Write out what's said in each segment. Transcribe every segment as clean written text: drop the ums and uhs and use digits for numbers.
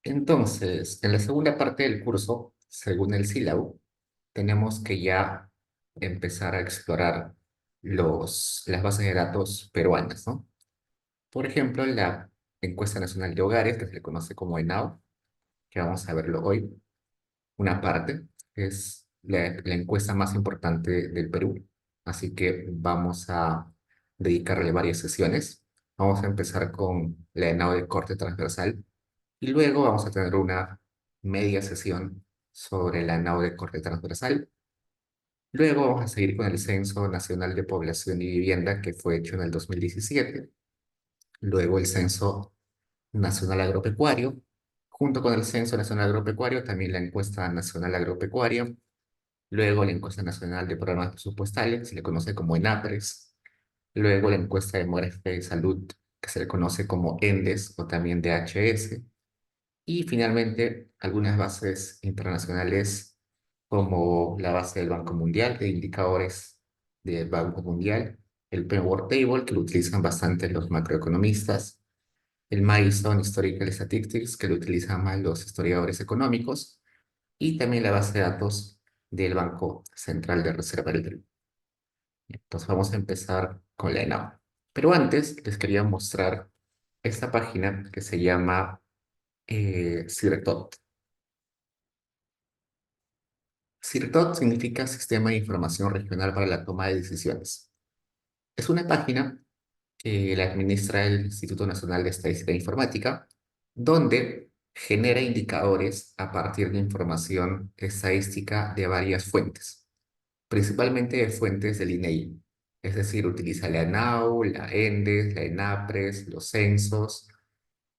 Entonces, en la segunda parte del curso, según el sílabo, tenemos que ya empezar a explorar las bases de datos peruanas, ¿no? Por ejemplo, la Encuesta Nacional de Hogares, que se le conoce como ENAO, que vamos a verlo hoy. Una parte es la encuesta más importante del Perú, así que vamos a dedicarle varias sesiones. Vamos a empezar con la ENAO de corte transversal y luego vamos a tener una media sesión sobre la ENAO de corte transversal. Luego vamos a seguir con el Censo Nacional de Población y Vivienda que fue hecho en el 2017. Luego el Censo Nacional Agropecuario. Junto con el Censo Nacional Agropecuario, también la Encuesta Nacional Agropecuaria. Luego la Encuesta Nacional de Programas Presupuestales, se le conoce como ENAPRES. Luego la Encuesta Demográfica y Salud, que se le conoce como ENDES o también DHS. Y finalmente, algunas bases internacionales como la base del Banco Mundial, de indicadores del Banco Mundial, el World Table, que lo utilizan bastante los macroeconomistas, el Milestone Historical Statistics, que lo utilizan más los historiadores económicos, y también la base de datos del Banco Central de Reserva del Perú. Entonces vamos a empezar con la ENAO. Pero antes les quería mostrar esta página que se llama CIRTOT. CIRTOT significa Sistema de Información Regional para la Toma de Decisiones. Es una página que la administra el Instituto Nacional de Estadística e Informática, donde genera indicadores a partir de información estadística de varias fuentes, principalmente de fuentes del INEI. Es decir, utiliza la ENAU, la ENDES, la ENAPRES, los censos,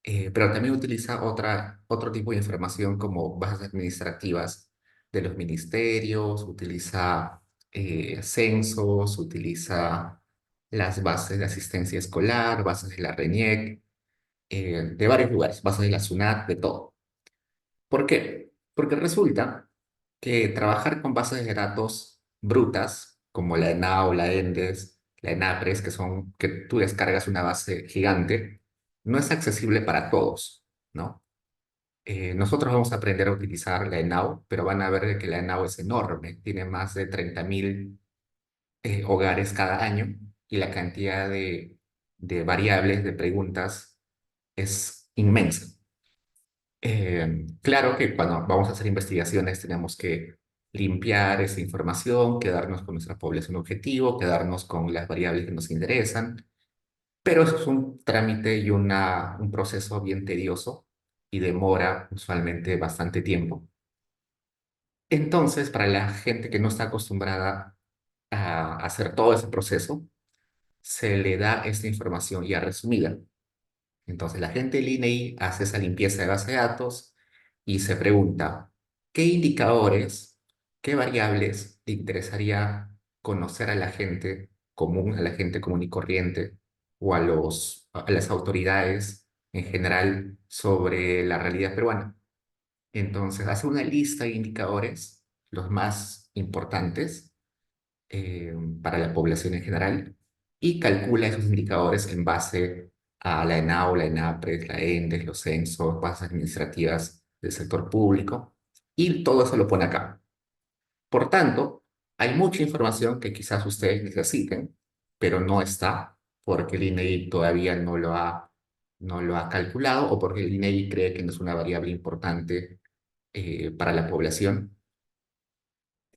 pero también utiliza otro tipo de información como bases administrativas de los ministerios, utiliza censos, utiliza las bases de asistencia escolar, bases de la RENIEC, de varios lugares, bases de la SUNAT, de todo. ¿Por qué? Porque resulta que trabajar con bases de datos brutas, como la ENAO, la ENDES, la ENAPRES, que tú descargas una base gigante, no es accesible para todos, ¿no? Nosotros vamos a aprender a utilizar la ENAO, pero van a ver que la ENAO es enorme, tiene más de 30.000 hogares cada año y la cantidad de variables, de preguntas, es inmensa. Claro que cuando vamos a hacer investigaciones tenemos que limpiar esa información, quedarnos con nuestra población objetivo, quedarnos con las variables que nos interesan, pero eso es un trámite y un proceso bien tedioso y demora usualmente bastante tiempo. Entonces, para la gente que no está acostumbrada a hacer todo ese proceso, se le da esta información ya resumida. Entonces, la gente del INEI hace esa limpieza de base de datos y se pregunta, ¿qué indicadores, qué variables te interesaría conocer a la gente común y corriente, o a las autoridades en general sobre la realidad peruana? Entonces, hace una lista de indicadores, los más importantes, para la población en general y calcula esos indicadores en base a la ENAO, la ENAPRES, la ENDES, los censos, bases administrativas del sector público y todo eso lo pone acá. Por tanto, hay mucha información que quizás ustedes necesiten, pero no está porque el INEI todavía no lo ha calculado o porque el INEI cree que no es una variable importante para la población.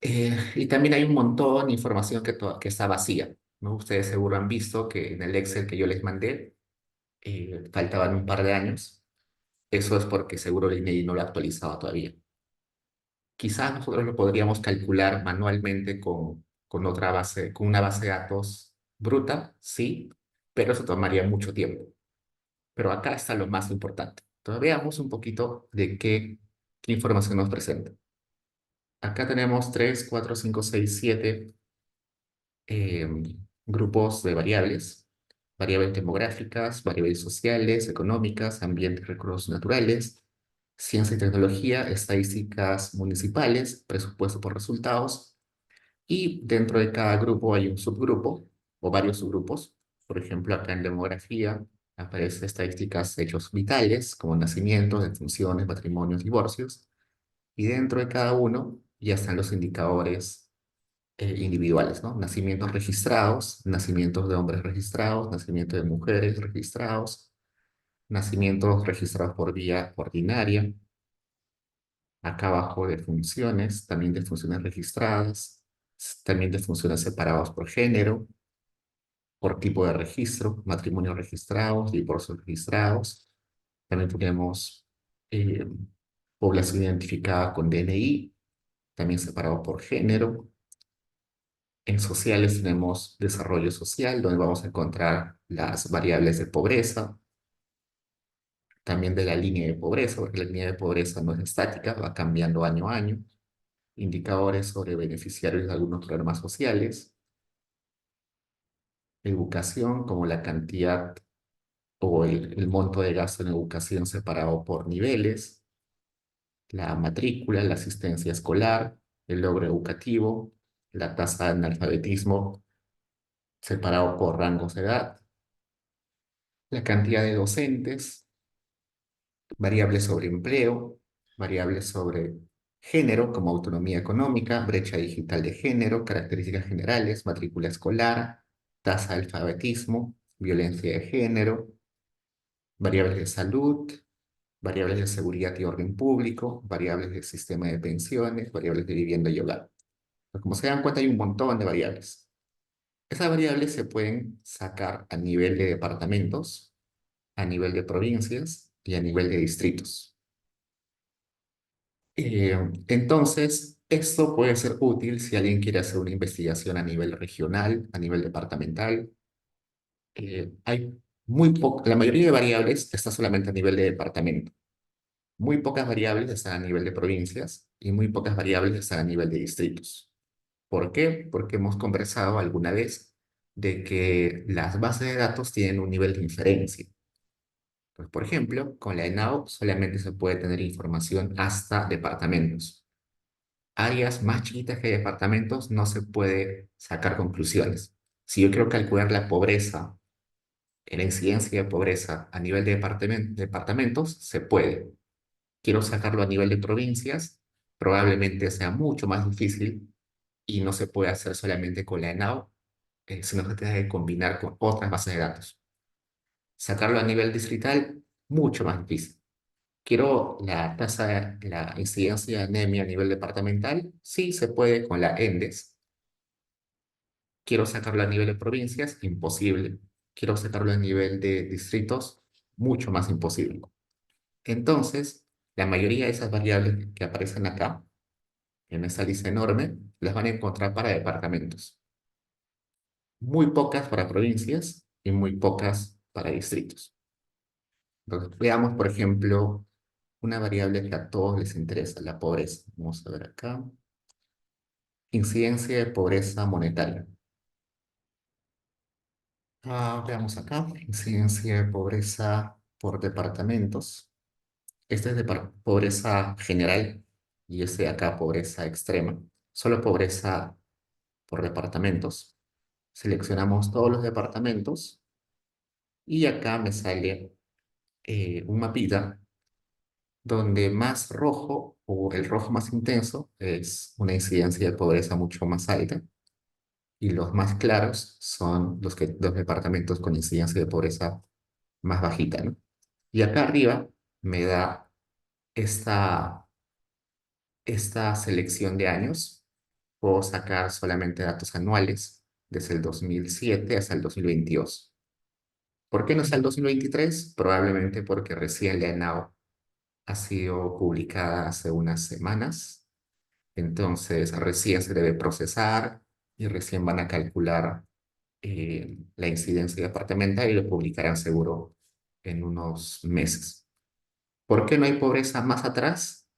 Y también hay un montón de información que está vacía, ¿no? Ustedes seguro han visto que en el Excel que yo les mandé faltaban un par de años. Eso es porque seguro el INEI no lo ha actualizado todavía. Quizás nosotros lo podríamos calcular manualmente con una base de datos bruta, sí, pero eso tomaría mucho tiempo. Pero acá está lo más importante. Entonces veamos un poquito de qué información nos presenta. Acá tenemos 3, 4, 5, 6, 7 eh, grupos de variables demográficas, variables sociales, económicas, ambiente y recursos naturales, ciencia y tecnología, estadísticas municipales, presupuesto por resultados, y dentro de cada grupo hay un subgrupo o varios subgrupos. Por ejemplo, acá en demografía Aparecen estadísticas de hechos vitales, como nacimientos, defunciones, matrimonios, divorcios, y dentro de cada uno ya están los indicadores individuales, ¿no? Nacimientos registrados, nacimientos de hombres registrados, nacimientos de mujeres registrados, nacimientos registrados por vía ordinaria, acá abajo de funciones, también de funciones registradas, también de funciones separadas por género, por tipo de registro, matrimonios registrados, divorcios registrados. También tenemos eh, población identificada con DNI, también separado por género. En sociales tenemos desarrollo social, donde vamos a encontrar las variables de pobreza, también de la línea de pobreza, porque la línea de pobreza no es estática, va cambiando año a año. Indicadores sobre beneficiarios de algunos programas sociales, educación, como la cantidad o el monto de gasto en educación separado por niveles, la matrícula, la asistencia escolar, el logro educativo, la tasa de analfabetismo separado por rangos de edad, la cantidad de docentes, variables sobre empleo, variables sobre género como autonomía económica, brecha digital de género, características generales, matrícula escolar, tasa de alfabetismo, violencia de género, variables de salud, variables de seguridad y orden público, variables del sistema de pensiones, variables de vivienda y hogar. Pues como se dan cuenta, hay un montón de variables. Esas variables se pueden sacar a nivel de departamentos, a nivel de provincias y a nivel de distritos. Entonces, esto puede ser útil si alguien quiere hacer una investigación a nivel regional, a nivel departamental. Hay la mayoría de variables está solamente a nivel de departamento. Muy pocas variables están a nivel de provincias y muy pocas variables están a nivel de distritos. ¿Por qué? Porque hemos conversado alguna vez de que las bases de datos tienen un nivel de inferencia. Pues, por ejemplo, con la ENAO solamente se puede tener información hasta departamentos. Áreas más chiquitas que departamentos no se puede sacar conclusiones. Si yo quiero calcular la pobreza, la incidencia de pobreza a nivel de departamentos, se puede. Quiero sacarlo a nivel de provincias, probablemente sea mucho más difícil y no se puede hacer solamente con la ENAO, sino que tiene que combinar con otras bases de datos. Sacarlo a nivel distrital, mucho más difícil. Quiero la tasa, la incidencia de anemia a nivel departamental, sí se puede con la ENDES. Quiero sacarlo a nivel de provincias, imposible. Quiero sacarlo a nivel de distritos, mucho más imposible. Entonces, la mayoría de esas variables que aparecen acá, en esta lista enorme, las van a encontrar para departamentos. Muy pocas para provincias y muy pocas para distritos. Entonces, veamos, por ejemplo, una variable que a todos les interesa, la pobreza. Vamos a ver acá. Incidencia de pobreza monetaria. Veamos acá. Incidencia de pobreza por departamentos. Este es de pobreza general y este de acá pobreza extrema. Solo pobreza por departamentos. Seleccionamos todos los departamentos y acá me sale un mapita donde más rojo o el rojo más intenso es una incidencia de pobreza mucho más alta y los más claros son los departamentos con incidencia de pobreza más bajita, ¿no? Y acá arriba me da esta, esta selección de años. Puedo sacar solamente datos anuales desde el 2007 hasta el 2022. ¿Por qué no está el 2023? Probablemente porque recién la ENAO ha sido publicada hace unas semanas, entonces recién se debe procesar y recién van a calcular la incidencia departamental y lo publicarán seguro en unos meses. ¿Por qué no hay pobreza más atrás?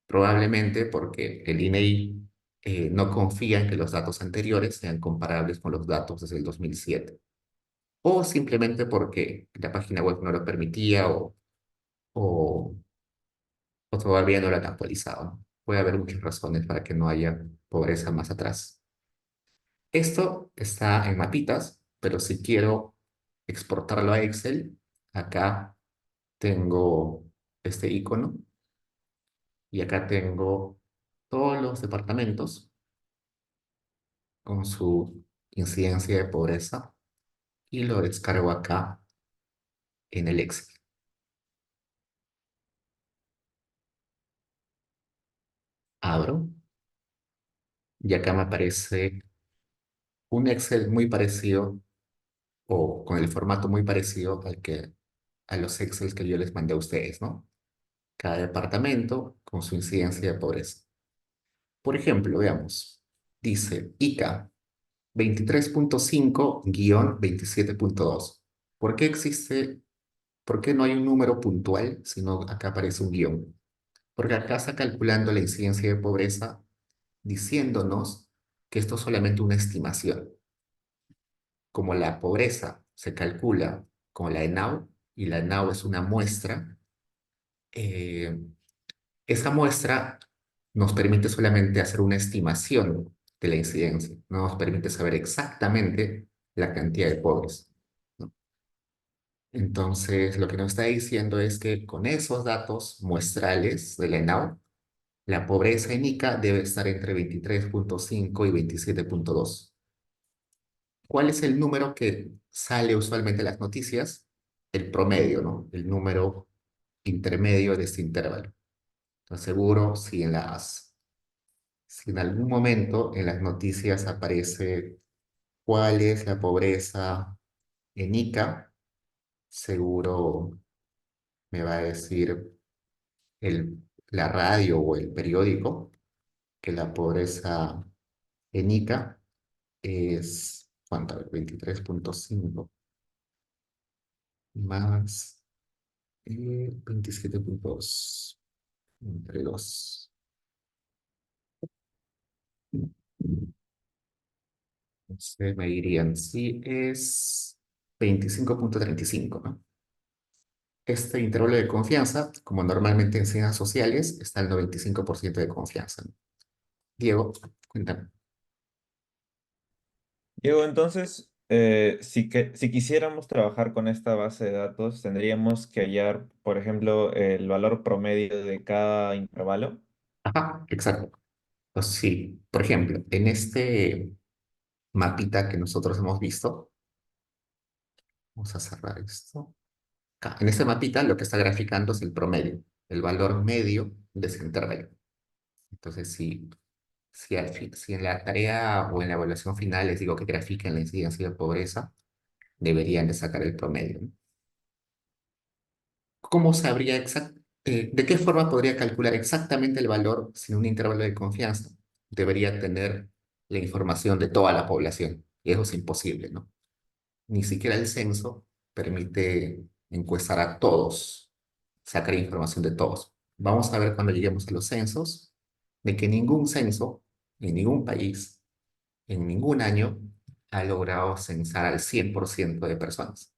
Probablemente porque el INEI no confía en que los datos anteriores sean comparables con los datos desde el 2007. O simplemente porque la página web no lo permitía o, o todavía no lo han actualizado, ¿no? Puede haber muchas razones para que no haya pobreza más atrás. Esto está en mapitas, pero si quiero exportarlo a Excel, Acá tengo este icono y acá tengo todos los departamentos con su incidencia de pobreza y lo descargo acá en el Excel. Abro y acá me aparece un Excel muy parecido o con el formato muy parecido a los Excel que yo les mandé a ustedes, ¿no? Cada departamento con su incidencia de pobreza. Por ejemplo, veamos, dice ICA 23.5-27.2. ¿Por qué existe, por qué no hay un número puntual, sino acá aparece un guión? Porque acá está calculando la incidencia de pobreza diciéndonos que esto es solamente una estimación. Como la pobreza se calcula con la ENAU y la ENAU es una muestra, eh, esa muestra nos permite solamente hacer una estimación de la incidencia, no nos permite saber exactamente la cantidad de pobres, ¿no? Entonces, lo que nos está diciendo es que con esos datos muestrales de la ENAU, la pobreza en Ica debe estar entre 23.5 y 27.2. ¿Cuál es el número que sale usualmente en las noticias? El promedio, ¿no? El número intermedio de este intervalo. Entonces, seguro si en algún momento en las noticias aparece cuál es la pobreza en Ica, seguro me va a decir la radio o el periódico que la pobreza en Ica es, ¿cuánto? 23.5 más 27.2 entre 2. Entonces me dirían, sí, es 25.35, ¿no? Este intervalo de confianza, como normalmente en ciencias sociales, está al 95% de confianza, ¿no? Diego, cuéntame. Diego, entonces, si quisiéramos trabajar con esta base de datos, tendríamos que hallar, por ejemplo, el valor promedio de cada intervalo. Ajá, exacto. Pues sí, por ejemplo, en este mapita que nosotros hemos visto, vamos a cerrar esto. Acá, en este mapita lo que está graficando es el promedio, el valor medio de ese intervalo. Entonces, si en la tarea o en la evaluación final les digo que grafiquen la incidencia de pobreza, deberían de sacar el promedio, ¿no? ¿Cómo sabría de qué forma podría calcular exactamente el valor sin un intervalo de confianza? Debería tener la información de toda la población, y eso es imposible, ¿no? Ni siquiera el censo permite encuestar a todos, sacar información de todos. Vamos a ver cuando lleguemos a los censos, de que ningún censo en ningún país, en ningún año, ha logrado censar al 100% de personas.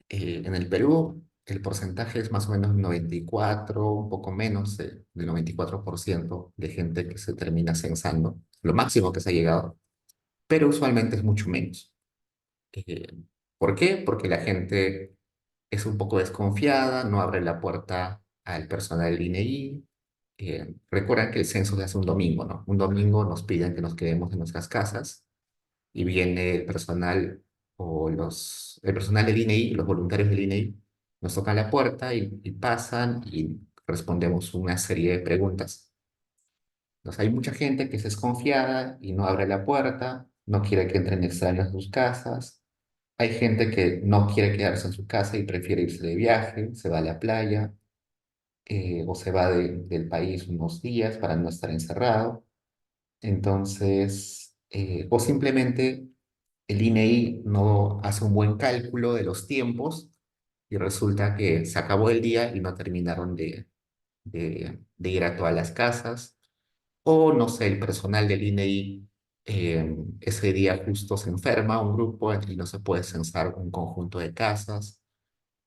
En el Perú, el porcentaje es más o menos 94, un poco menos del 94% de gente que se termina censando, lo máximo que se ha llegado, pero usualmente es mucho menos. Eh, ¿Por qué? Porque la gente es un poco desconfiada, no abre la puerta al personal del INEI. Recuerdan que el censo se hace un domingo, ¿no? Un domingo nos piden que nos quedemos en nuestras casas y viene el personal el personal del INEI, los voluntarios del INEI, nos tocan la puerta y pasan y respondemos una serie de preguntas. Entonces hay mucha gente que es desconfiada y no abre la puerta, no quiere que entren extraños a sus casas. Hay gente que no quiere quedarse en su casa y prefiere irse de viaje, se va a la playa, o se va del país unos días para no estar encerrado. Entonces, o simplemente el INEI no hace un buen cálculo de los tiempos y resulta que se acabó el día y no terminaron de ir a todas las casas. O no sé, el personal del INEI ese día justo se enferma un grupo y no se puede censar un conjunto de casas.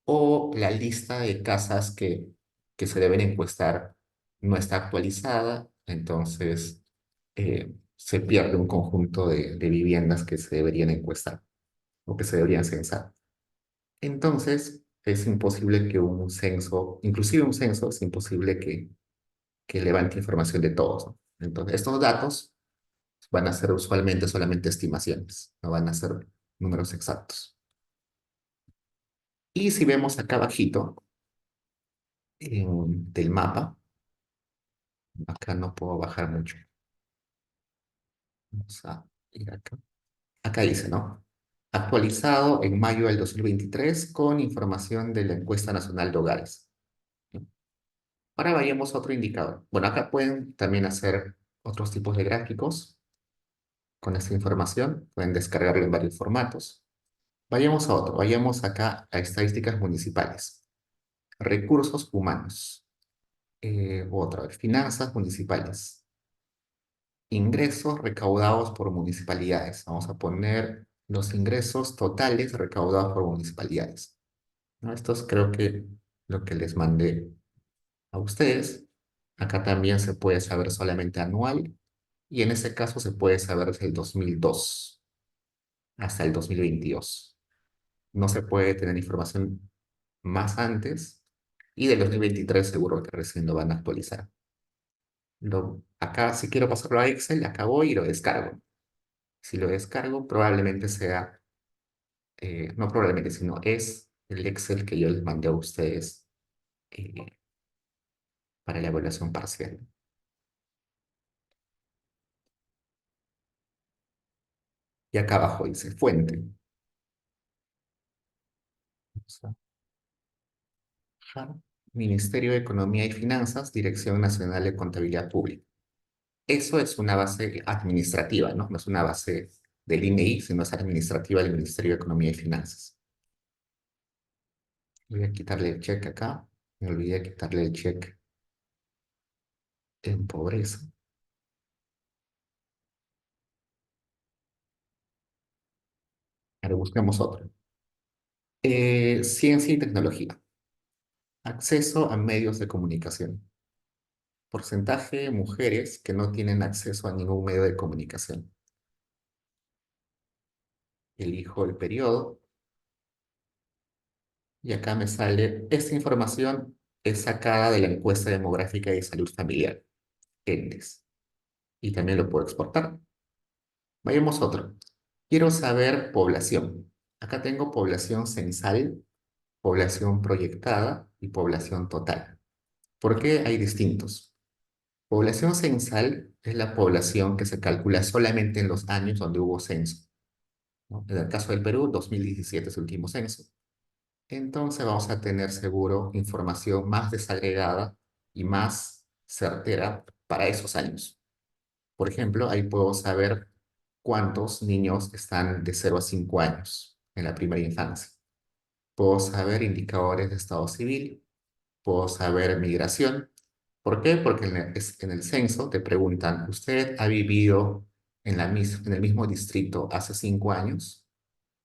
O la lista de casas que se deben encuestar no está actualizada, entonces se pierde un conjunto de viviendas que se deberían encuestar o que se deberían censar. Entonces, es imposible que un censo, inclusive un censo, es imposible que levante información de todos, ¿no? Entonces, estos datos van a ser usualmente solamente estimaciones, no van a ser números exactos. Y si vemos acá abajito del mapa, acá no puedo bajar mucho. Vamos a ir acá. Acá dice, ¿no? Actualizado en mayo del 2023 con información de la encuesta nacional de hogares, ¿no? Ahora vayamos a otro indicador. Bueno, acá pueden también hacer otros tipos de gráficos con esta información. Pueden descargarlo en varios formatos. Vayamos a otro. Vayamos acá a estadísticas municipales. Recursos humanos. Otra vez, finanzas municipales. Ingresos recaudados por municipalidades. Vamos a poner los ingresos totales recaudados por municipalidades, ¿no? Esto es creo que lo que les mandé a ustedes. Acá también se puede saber solamente anual y en ese caso se puede saber desde el 2002 hasta el 2022. No se puede tener información más antes y del 2023 seguro que recién lo van a actualizar. Acá si quiero pasarlo a Excel, acá voy y lo descargo. Si lo descargo, probablemente sea, no probablemente, sino es el Excel que yo les mandé a ustedes eh, para la evaluación parcial. Y acá abajo dice fuente. Vamos a bajar. Ministerio de Economía y Finanzas, Dirección Nacional de Contabilidad Pública. Eso es una base administrativa, ¿no? No es una base del INEI, sino es administrativa del Ministerio de Economía y Finanzas. Voy a quitarle el check acá. Me olvidé de quitarle el check en pobreza. Ahora busquemos otro. Ciencia y tecnología. Acceso a medios de comunicación. Porcentaje de mujeres que no tienen acceso a ningún medio de comunicación. Elijo el periodo y acá me sale, esta información es sacada de la encuesta demográfica y de salud familiar, ENDES, y también lo puedo exportar. Vayamos a otro. Quiero saber población. Acá tengo población censal, población proyectada y población total. ¿Por qué hay distintos? Población censal es la población que se calcula solamente en los años donde hubo censo, ¿no? En el caso del Perú, 2017 es el último censo. Entonces vamos a tener seguro información más desagregada y más certera para esos años. Por ejemplo, ahí puedo saber cuántos niños están de 0 a 5 años en la primera infancia. Puedo saber indicadores de estado civil, puedo saber migración. ¿Por qué? Porque en el censo te preguntan, ¿usted ha vivido en el mismo distrito hace 5 años?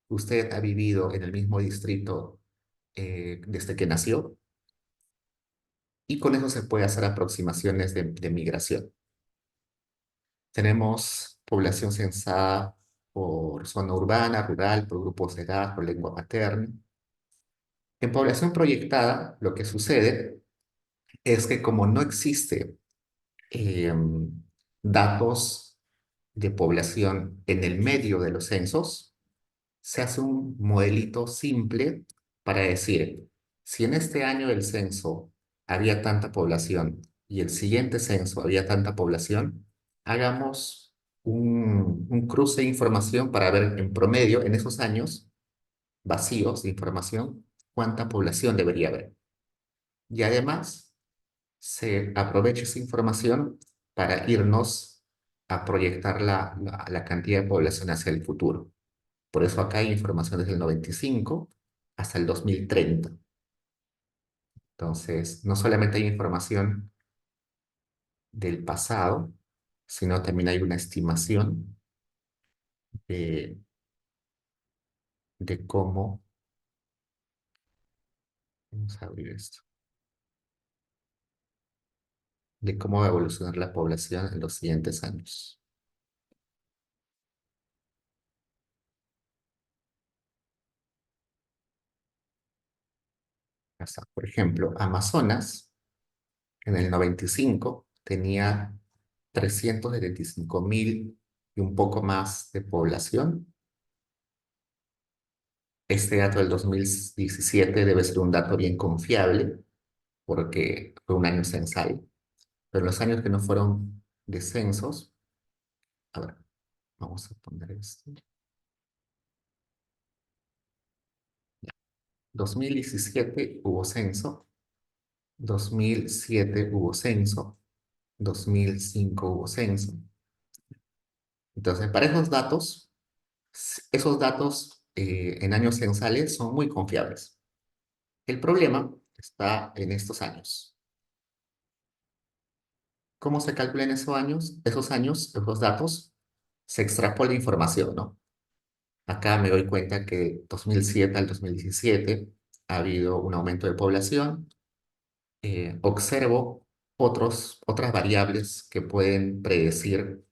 ¿Usted ha vivido en el mismo distrito desde que nació? Y con eso se puede hacer aproximaciones de migración. Tenemos población censada por zona urbana, rural, por grupos de edad, por lengua materna. En población proyectada, lo que sucede es que como no existe eh, datos de población en el medio de los censos, se hace un modelito simple para decir, si en este año del censo había tanta población y el siguiente censo había tanta población, hagamos un cruce de información para ver en promedio en esos años vacíos de información cuánta población debería haber. Y además se aprovecha esa información para irnos a proyectar la cantidad de población hacia el futuro. Por eso acá hay información desde el 95 hasta el 2030. Entonces, no solamente hay información del pasado, sino también hay una estimación de, de cómo, vamos a abrir esto, de cómo va a evolucionar la población en los siguientes años. Por ejemplo, Amazonas en el 95 tenía 375.000 y un poco más de población. Este dato del 2017 debe ser un dato bien confiable porque fue un año censal, pero los años que no fueron de censos, a ver, vamos a poner esto. 2017 hubo censo, 2007 hubo censo, 2005 hubo censo. Entonces, para esos datos en años censales son muy confiables. El problema está en estos años. ¿Cómo se calculan esos años? Esos datos, se extrapola información, ¿no? Acá me doy cuenta que 2007 al 2017 ha habido un aumento de población. Observo otras variables que pueden predecir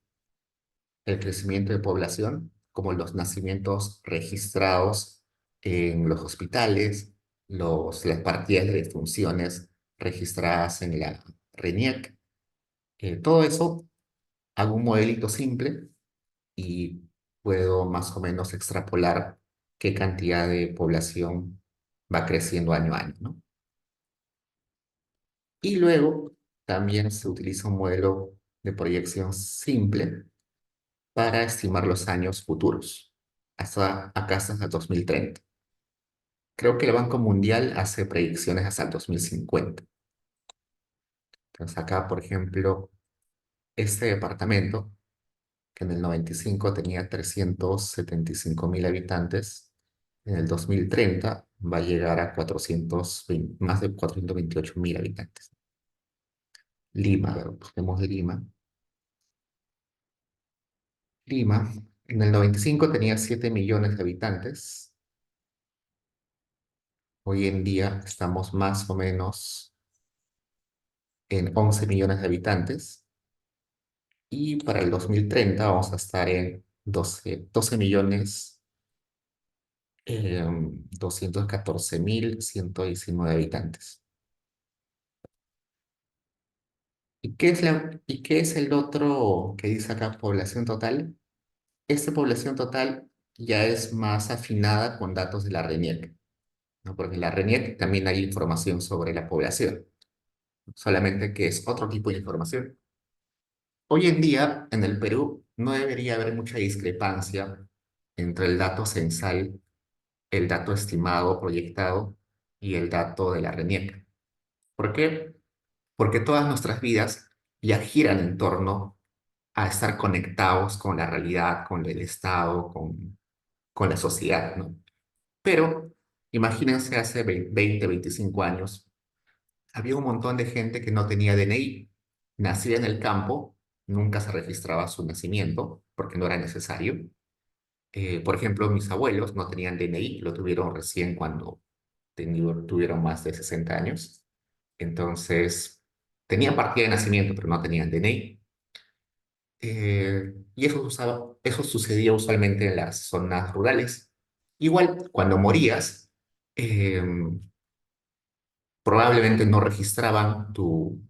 el crecimiento de población, como los nacimientos registrados en los hospitales, las partidas de defunciones registradas en la RENIEC. Todo eso hago un modelito simple y puedo más o menos extrapolar qué cantidad de población va creciendo año a año, ¿no? Y luego también se utiliza un modelo de proyección simple para estimar los años futuros, hasta el 2030. Creo que el Banco Mundial hace predicciones hasta el 2050. Entonces acá, por ejemplo, este departamento, que en el 95 tenía 375.000 habitantes, en el 2030 va a llegar a más de 428.000 habitantes. Lima, a ver, busquemos Lima. Lima, en el 95 tenía 7 millones de habitantes. Hoy en día estamos más o menos en 11 millones de habitantes y para el 2030 vamos a estar en 12 millones 214.119 habitantes. ¿Y qué es el otro que dice acá población total? Esta población total ya es más afinada con datos de la RENIEC, ¿no? Porque en la RENIEC también hay información sobre la población, solamente que es otro tipo de información. Hoy en día, en el Perú, no debería haber mucha discrepancia entre el dato censal, el dato estimado, proyectado y el dato de la RENIEC. ¿Por qué? Porque todas nuestras vidas ya giran en torno a estar conectados con la realidad, con el Estado, con la sociedad, ¿no? Pero imagínense hace 20, 25 años, había un montón de gente que no tenía DNI, nacía en el campo, nunca se registraba su nacimiento porque no era necesario. Por ejemplo, mis abuelos no tenían DNI, lo tuvieron recién cuando tuvieron más de 60 años. Entonces, tenían partida de nacimiento, pero no tenían DNI. Y eso sucedía usualmente en las zonas rurales. Igual, cuando morías, eh, probablemente no registraban tu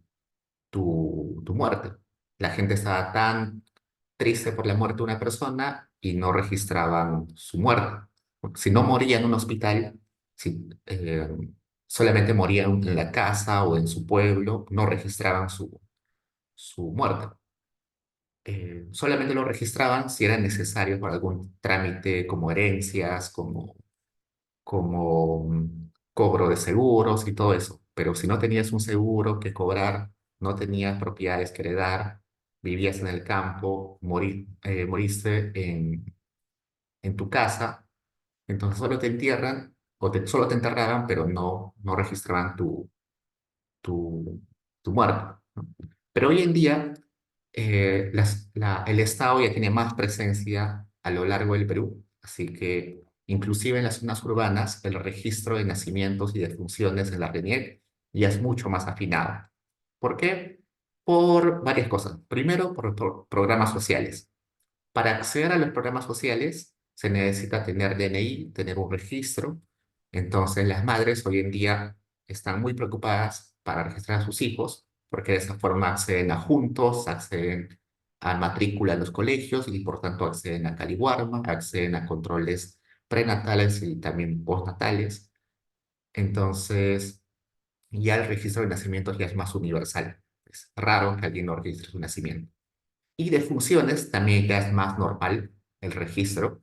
muerte. La gente estaba tan triste por la muerte de una persona y no registraban su muerte. Si no moría en un hospital, si solamente moría en la casa o en su pueblo, no registraban su muerte. Solamente lo registraban si era necesario para algún trámite como herencias, como cobro de seguros y todo eso. Pero si no tenías un seguro que cobrar, no tenías propiedades que heredar, vivías en el campo, moriste en tu casa, entonces solo te entierran solo te enterraban, pero no registraban tu, tu muerte, ¿no? Pero hoy en día el Estado ya tiene más presencia a lo largo del Perú, así que inclusive en las zonas urbanas el registro de nacimientos y de funciones en la RENIEC ya es mucho más afinado. ¿Por qué? Por varias cosas. Primero, por programas sociales. Para acceder a los programas sociales se necesita tener DNI, tener un registro. Entonces las madres hoy en día están muy preocupadas para registrar a sus hijos, porque de esa forma acceden a juntos, acceden a matrícula en los colegios y por tanto acceden a Caliwarma, acceden a controles prenatales y también postnatales. Entonces, ya el registro de nacimientos ya es más universal. Es raro que alguien no registre su nacimiento. Y de funciones también ya es más normal el registro,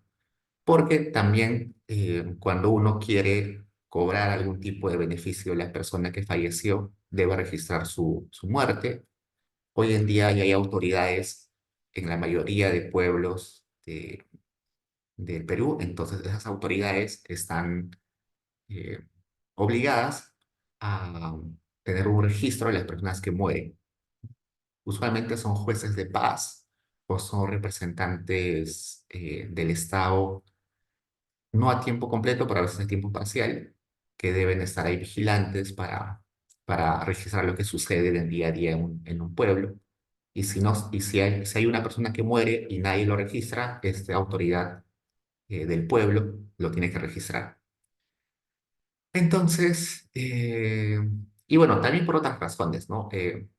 porque también cuando uno quiere cobrar algún tipo de beneficio de la persona que falleció, debe registrar su muerte. Hoy en día ya hay autoridades en la mayoría de pueblos del Perú, entonces esas autoridades están eh, obligadas a tener un registro de las personas que mueren. Usualmente son jueces de paz o son representantes del Estado, no a tiempo completo, pero a veces a tiempo parcial, que deben estar ahí vigilantes para registrar lo que sucede en el día a día en un pueblo. Y si no, y si hay una persona que muere y nadie lo registra, esta autoridad del pueblo lo tiene que registrar. Entonces, y bueno, también por otras razones, ¿no?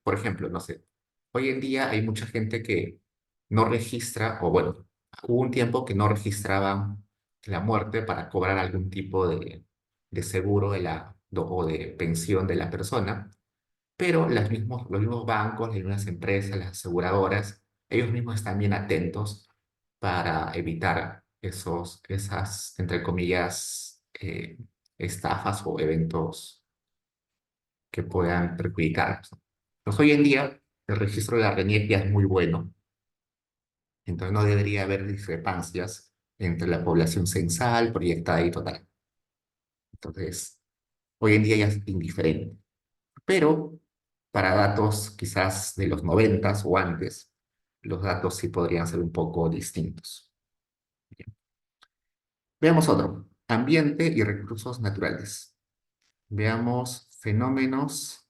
Por ejemplo, no sé, hoy en día hay mucha gente que no registra, o bueno, hubo un tiempo que no registraba la muerte para cobrar algún tipo de seguro o de pensión de la persona, pero los mismos bancos, las mismas empresas, las aseguradoras, ellos mismos están bien atentos para evitar esas, entre comillas, estafas o eventos que puedan perjudicarnos. Pues hoy en día el registro de la RENIEC ya es muy bueno, entonces no debería haber discrepancias entre la población censal, proyectada y total. Entonces, hoy en día ya es indiferente. Pero para datos quizás de los noventas o antes, los datos sí podrían ser un poco distintos. Bien. Veamos otro. Ambiente y recursos naturales. Veamos fenómenos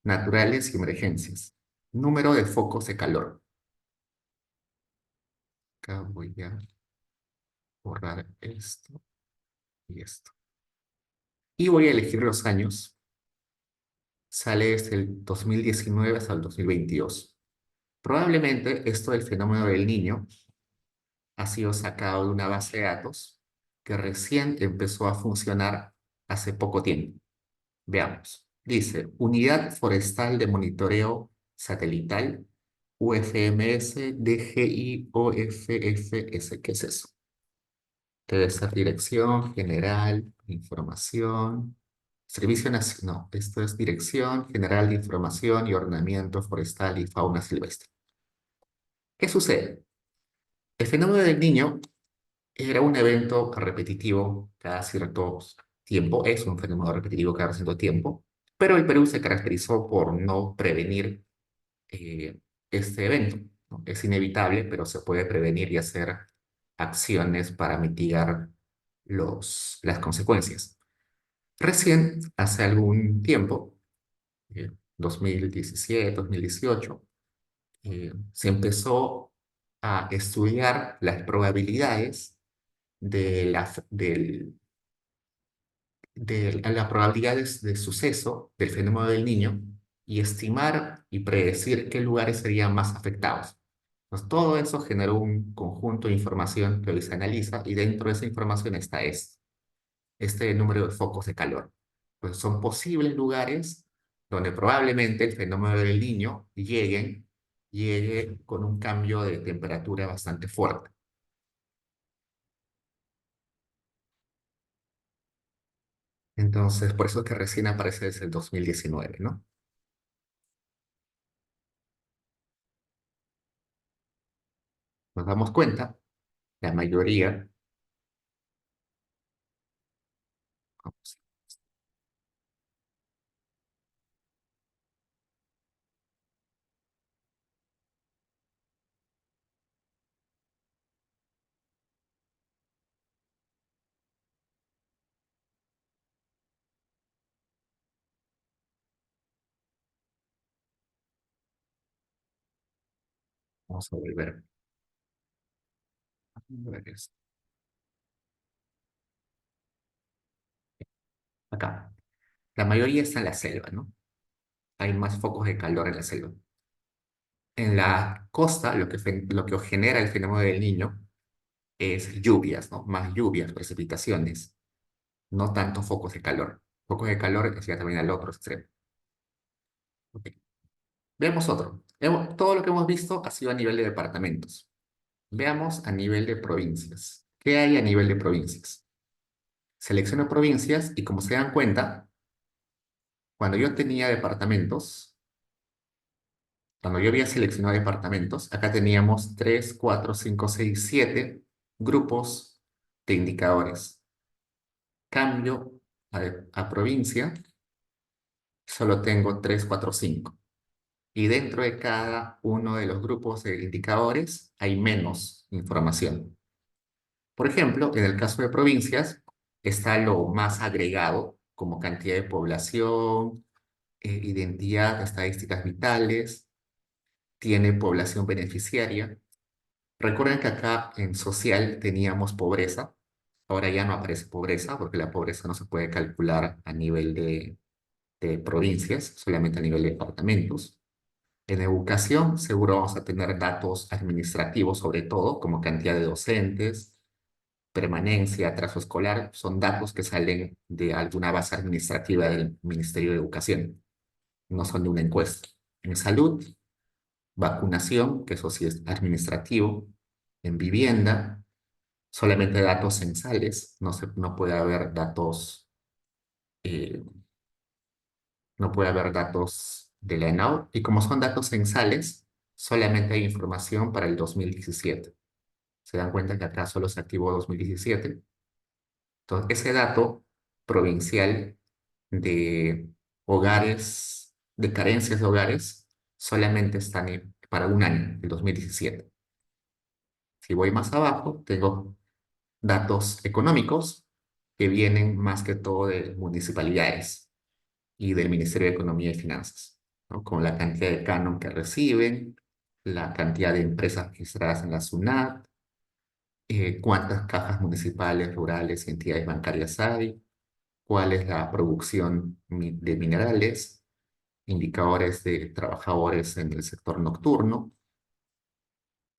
naturales y emergencias. Número de focos de calor. Acá voy a borrar esto y esto. Y voy a elegir los años. Sale desde el 2019 hasta el 2022. Probablemente esto del fenómeno del niño ha sido sacado de una base de datos que recién empezó a funcionar hace poco tiempo. Veamos. Dice, Unidad Forestal de Monitoreo Satelital, UFMS, DGI, OFFS. ¿Qué es eso? Debe ser Dirección General de Información. Servicio Nacional. No, esto es Dirección General de Información y Ordenamiento Forestal y Fauna Silvestre. ¿Qué sucede? El fenómeno del niño era un evento repetitivo cada cierto tiempo, es un fenómeno repetitivo cada cierto tiempo, pero el Perú se caracterizó por no prevenir eh, este evento, ¿no? Es inevitable, pero se puede prevenir y hacer acciones para mitigar las consecuencias. Recién, hace algún tiempo, 2017, 2018, se empezó a estudiar las probabilidades de las probabilidades de suceso del fenómeno del niño y estimar y predecir qué lugares serían más afectados. Pues todo eso generó un conjunto de información que hoy se analiza y dentro de esa información está este número de focos de calor. Pues son posibles lugares donde probablemente el fenómeno del niño llegue con un cambio de temperatura bastante fuerte. Entonces, por eso es que recién aparece desde el 2019, ¿no? Nos damos cuenta, la mayoría, vamos vamos a volver a ver esto. Acá. La mayoría está en la selva, ¿no? Hay más focos de calor en la selva. En la costa, lo que genera el fenómeno del Niño es lluvias, ¿no? Más lluvias, precipitaciones, no tanto focos de calor. Focos de calor es ya también al otro extremo. Ok. Veamos otro. Todo lo que hemos visto ha sido a nivel de departamentos. Veamos a nivel de provincias. ¿Qué hay a nivel de provincias? Selecciono provincias y como se dan cuenta, cuando yo tenía departamentos, cuando yo había seleccionado departamentos, acá teníamos 3, 4, 5, 6, 7 grupos de indicadores. Cambio a provincia, solo tengo 3, 4, 5. Y dentro de cada uno de los grupos de indicadores hay menos información. Por ejemplo, en el caso de provincias, está lo más agregado, como cantidad de población, identidad, estadísticas vitales, tiene población beneficiaria. Recuerden que acá en social teníamos pobreza, ahora ya no aparece pobreza, porque la pobreza no se puede calcular a nivel de provincias, solamente a nivel de departamentos. En educación, seguro vamos a tener datos administrativos sobre todo, como cantidad de docentes, permanencia, atraso escolar, son datos que salen de alguna base administrativa del Ministerio de Educación, no son de una encuesta. En salud, vacunación, que eso sí es administrativo. En vivienda, solamente datos censales, no puede haber datos, eh, no puede haber datos de la ENAU. Y como son datos censales, solamente hay información para el 2017. Se dan cuenta que acá solo se activó 2017. Entonces, ese dato provincial de hogares, de carencias de hogares, solamente están para un año, el 2017. Si voy más abajo, tengo datos económicos que vienen más que todo de municipalidades y del Ministerio de Economía y Finanzas, ¿no? Con la cantidad de canon que reciben, la cantidad de empresas registradas en la SUNAT, cuántas cajas municipales, rurales y entidades bancarias hay, cuál es la producción de minerales, indicadores de trabajadores en el sector nocturno,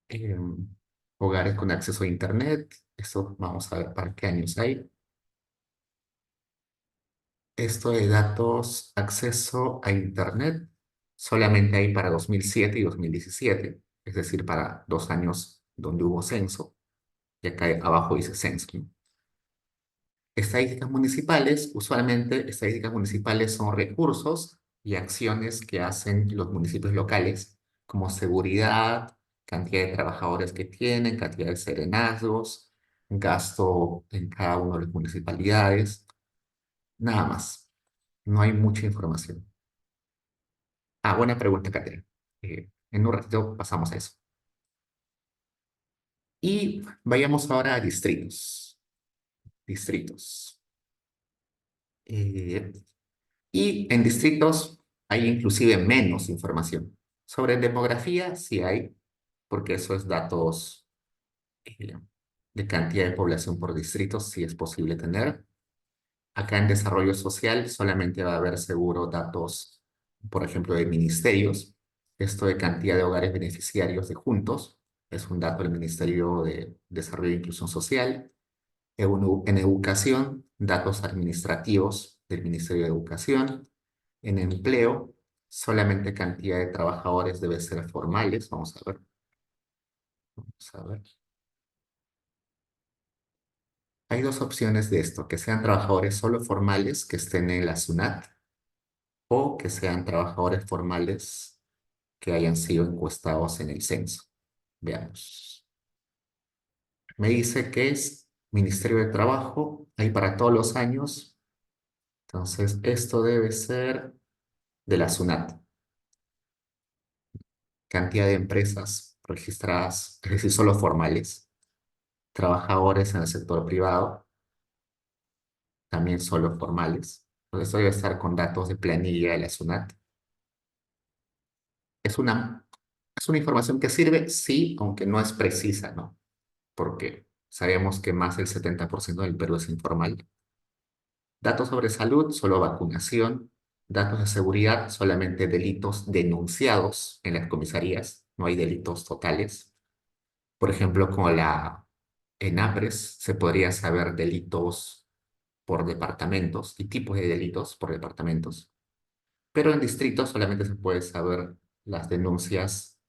eh, hogares con acceso a Internet, eso vamos a ver para qué años hay. Esto de datos, acceso a Internet, solamente hay para 2007 y 2017, es decir, para 2 años donde hubo censo, y acá abajo dice censo, ¿no? Estadísticas municipales, usualmente estadísticas municipales son recursos y acciones que hacen los municipios locales, como seguridad, cantidad de trabajadores que tienen, cantidad de serenazgos, gasto en cada una de las municipalidades, nada más. No hay mucha información. Ah, buena pregunta, Catherine. En un ratito pasamos a eso. Y vayamos ahora a distritos. Distritos. Eh, Y en distritos hay inclusive menos información. Sobre demografía sí hay, porque eso es datos eh, de cantidad de población por distrito, sí es posible tener. Acá en desarrollo social solamente va a haber seguro datos, por ejemplo, de ministerios. Esto de cantidad de hogares beneficiarios de juntos es un dato del Ministerio de Desarrollo e Inclusión Social. En educación, datos administrativos del Ministerio de Educación. En empleo, solamente cantidad de trabajadores debe ser formales. Vamos a ver. Vamos a ver. Hay dos opciones de esto, que sean trabajadores solo formales que estén en la SUNAT o que sean trabajadores formales que hayan sido encuestados en el censo. Veamos. Me dice que es Ministerio de Trabajo, hay para todos los años. Entonces, esto debe ser de la SUNAT. Cantidad de empresas registradas, es decir, solo formales. Trabajadores en el sector privado, también solo formales. Entonces, esto debe estar con datos de planilla de la SUNAT. Es una, es una información que sirve, sí, aunque no es precisa, ¿no? Porque sabemos que más del 70% del Perú es informal. Datos sobre salud, solo vacunación. Datos de seguridad, solamente delitos denunciados en las comisarías, no hay delitos totales. Por ejemplo, con la ENAPRES se podría saber delitos por departamentos y tipos de delitos por departamentos, pero en distritos solamente se puede saber las denuncias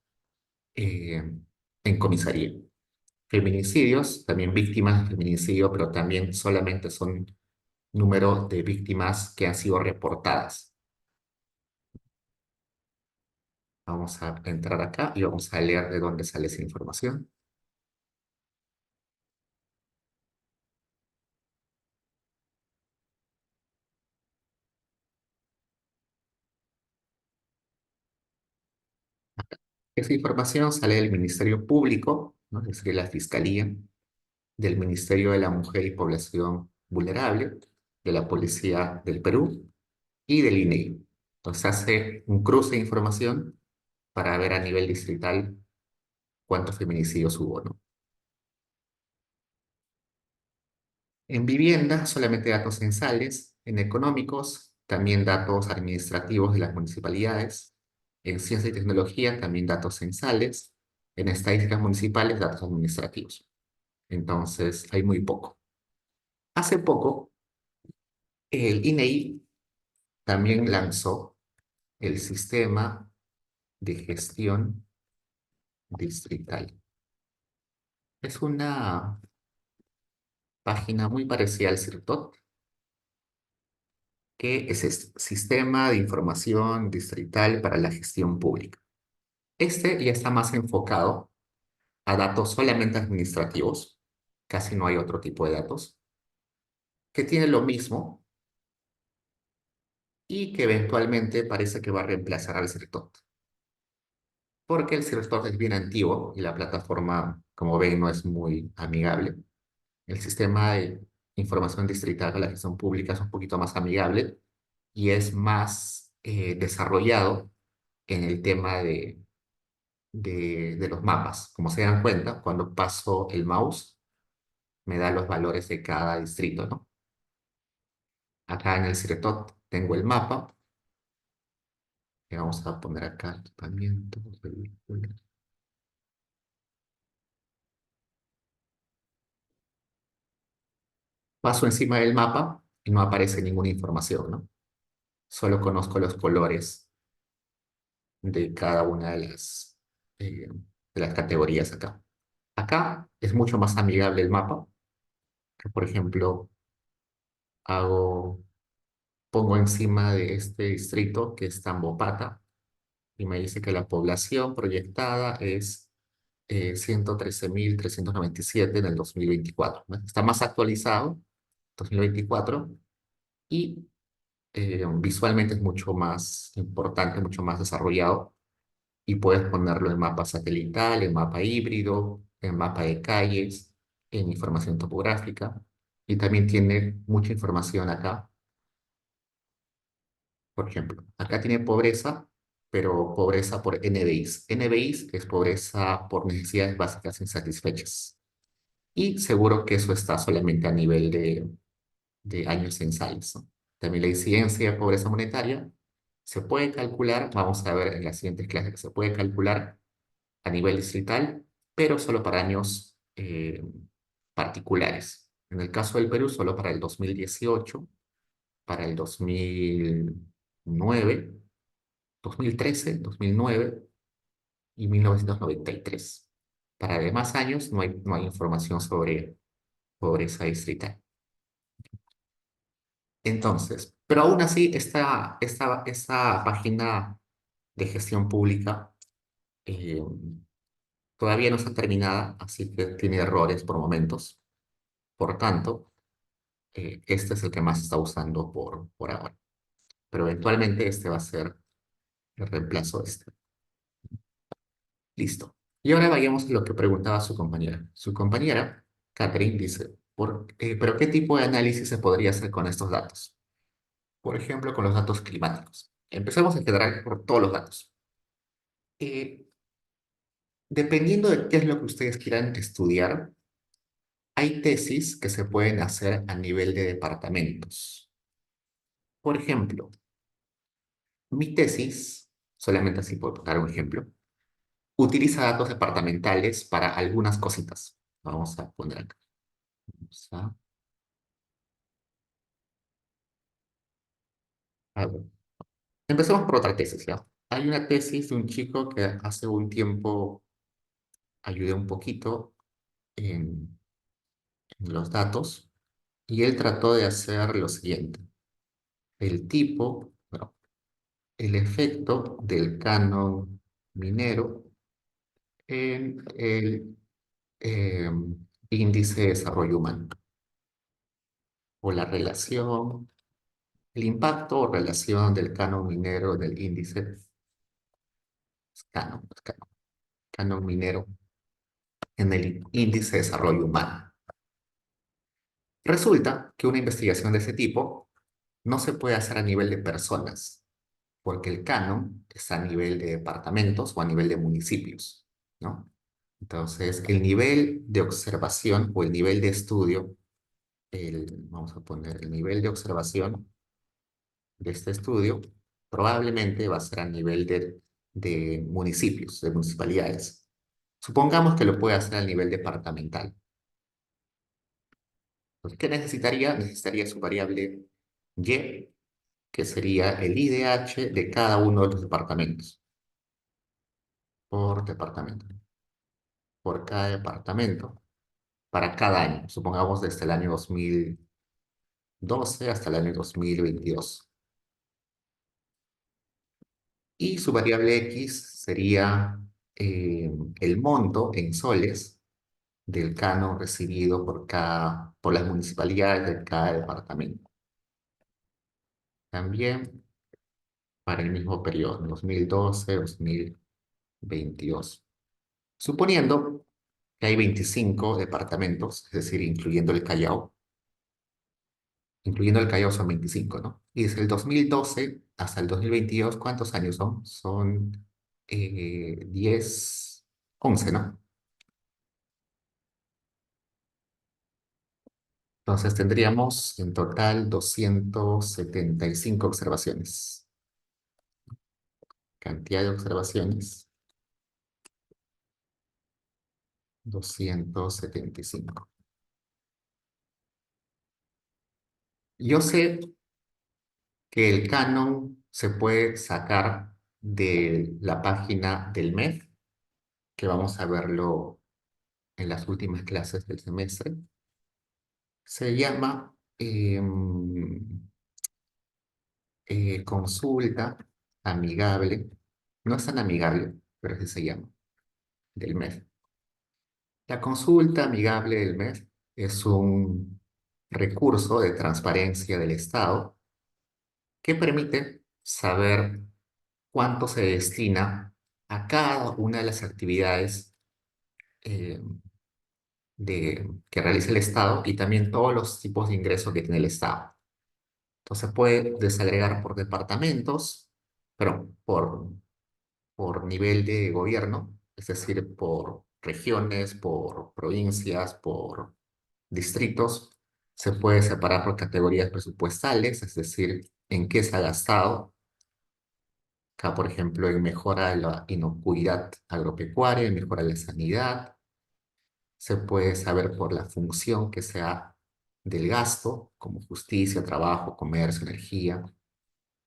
en comisaría. Feminicidios, también víctimas de feminicidio, pero también solamente son número de víctimas que han sido reportadas. Vamos a entrar acá y vamos a leer de dónde sale esa información. Esa información sale del Ministerio Público, ¿no? Es decir, la Fiscalía, del Ministerio de la Mujer y Población Vulnerable, de la Policía del Perú y del INEI. Entonces hace un cruce de información para ver a nivel distrital cuántos feminicidios hubo, ¿no? En vivienda, solamente datos censales. En económicos, también datos administrativos de las municipalidades. En ciencia y tecnología, también datos censales. En estadísticas municipales, datos administrativos. Entonces, hay muy poco. Hace poco, el INEI también lanzó el sistema de gestión distrital. Es una página muy parecida al CIRTOT, que es este Sistema de Información Distrital para la Gestión Pública. Este ya está más enfocado a datos solamente administrativos, casi no hay otro tipo de datos, que tiene lo mismo y que eventualmente parece que va a reemplazar al CIRTOT, porque el CIRTOT es bien antiguo y la plataforma, como ven, no es muy amigable. El sistema de información distrital para la gestión pública es un poquito más amigable y es más desarrollado en el tema de los mapas. Como se dan cuenta, cuando paso el mouse, me da los valores de cada distrito, ¿no? Acá en el Ciretot tengo el mapa, que vamos a poner acá equipamiento, vehículos. Paso encima del mapa y no aparece ninguna información, ¿no? Solo conozco los colores de cada una de las categorías acá. Acá es mucho más amigable el mapa, que por ejemplo hago, pongo encima de este distrito que es Tambopata y me dice que la población proyectada es 113.397 en el 2024, ¿no? Está más actualizado, 2024, y visualmente es mucho más importante, mucho más desarrollado, y puedes ponerlo en mapa satelital, en mapa híbrido, en mapa de calles, en información topográfica, y también tiene mucha información acá. Por ejemplo, acá tiene pobreza, pero pobreza por NBIs. NBIs es pobreza por necesidades básicas insatisfechas. Y seguro que eso está solamente a nivel de años censales, ¿no? También la incidencia de pobreza monetaria se puede calcular, vamos a ver en las siguientes clases, que se puede calcular a nivel distrital, pero solo para años particulares. En el caso del Perú, solo para el 2018, para el 2009, 2013, 2009 y 1993. Para demás años no hay información sobre pobreza distrital. Entonces, pero aún así, esta página de gestión pública eh, todavía no está terminada, así que tiene errores por momentos. Por tanto, este es el que más se está usando por ahora. Pero eventualmente este va a ser el reemplazo de este. Listo. Y ahora vayamos a lo que preguntaba su compañera. Su compañera, Catherine, dice, ¿pero qué tipo de análisis se podría hacer con estos datos? Por ejemplo, con los datos climáticos. Empecemos a generar por todos los datos. Eh, Dependiendo de qué es lo que ustedes quieran estudiar, hay tesis que se pueden hacer a nivel de departamentos. Por ejemplo, mi tesis, solamente así por dar un ejemplo, utiliza datos departamentales para algunas cositas. Vamos a poner acá. Vamos a ver. Empecemos por otra tesis, ¿ya? Hay una tesis de un chico que hace un tiempo ayudé un poquito en los datos y él trató de hacer lo siguiente. El tipo, bueno, el efecto del canon minero en el eh, índice de desarrollo humano o la relación, el impacto o relación del canon minero en el índice, canon minero en el índice de desarrollo humano. Resulta que una investigación de ese tipo no se puede hacer a nivel de personas, porque el canon está a nivel de departamentos o a nivel de municipios, ¿no? Entonces, el nivel de observación o el nivel de estudio, vamos a poner el nivel de observación de este estudio, probablemente va a ser a nivel de municipios, de municipalidades. Supongamos que lo puede hacer a nivel departamental. Entonces, ¿qué necesitaría? Necesitaría su variable y, que sería el IDH de cada uno de los departamentos, por departamento, por cada departamento, para cada año, supongamos desde el año 2012 hasta el año 2022. Y su variable X sería el monto en soles del canon recibido por las municipalidades de cada departamento. También para el mismo periodo, 2012-2022. Suponiendo que hay 25 departamentos, es decir, incluyendo el Callao son 25, ¿no? Y desde el 2012 hasta el 2022, ¿cuántos años son? Son 10, 11, ¿no? Entonces tendríamos en total 275 observaciones. Cantidad de observaciones, 275. Yo sé que el canon se puede sacar de la página del MEF, que vamos a verlo en las últimas clases del semestre. Se llama consulta amigable. No es tan amigable, pero así se llama, del MEF. La consulta amigable del MEF es un recurso de transparencia del Estado que permite saber cuánto se destina a cada una de las actividades eh, que realiza el Estado y también todos los tipos de ingresos que tiene el Estado. Entonces puede desagregar por departamentos, pero por nivel de gobierno, es decir, por regiones, por provincias, por distritos. Se puede separar por categorías presupuestales, es decir, en qué se ha gastado. Acá, por ejemplo, en mejora de la inocuidad agropecuaria, en mejora de la sanidad. Se puede saber por la función que sea del gasto, como justicia, trabajo, comercio, energía.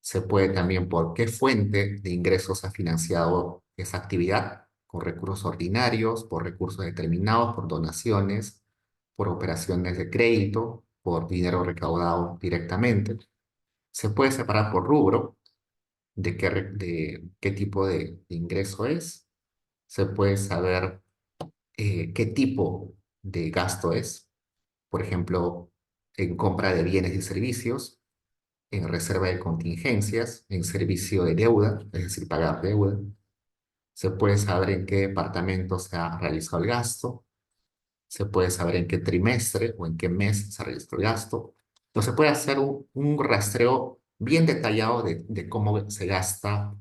Se puede también por qué fuente de ingresos ha financiado esa actividad, con recursos ordinarios, por recursos determinados, por donaciones, por operaciones de crédito, por dinero recaudado directamente. Se puede separar por rubro de qué tipo de ingreso es. Se puede saber qué tipo de gasto es. Por ejemplo, en compra de bienes y servicios, en reserva de contingencias, en servicio de deuda, es decir, pagar deuda. Se puede saber en qué departamento se ha realizado el gasto. Se puede saber en qué trimestre o en qué mes se realizó el gasto. Entonces se puede hacer un rastreo bien detallado de cómo se gasta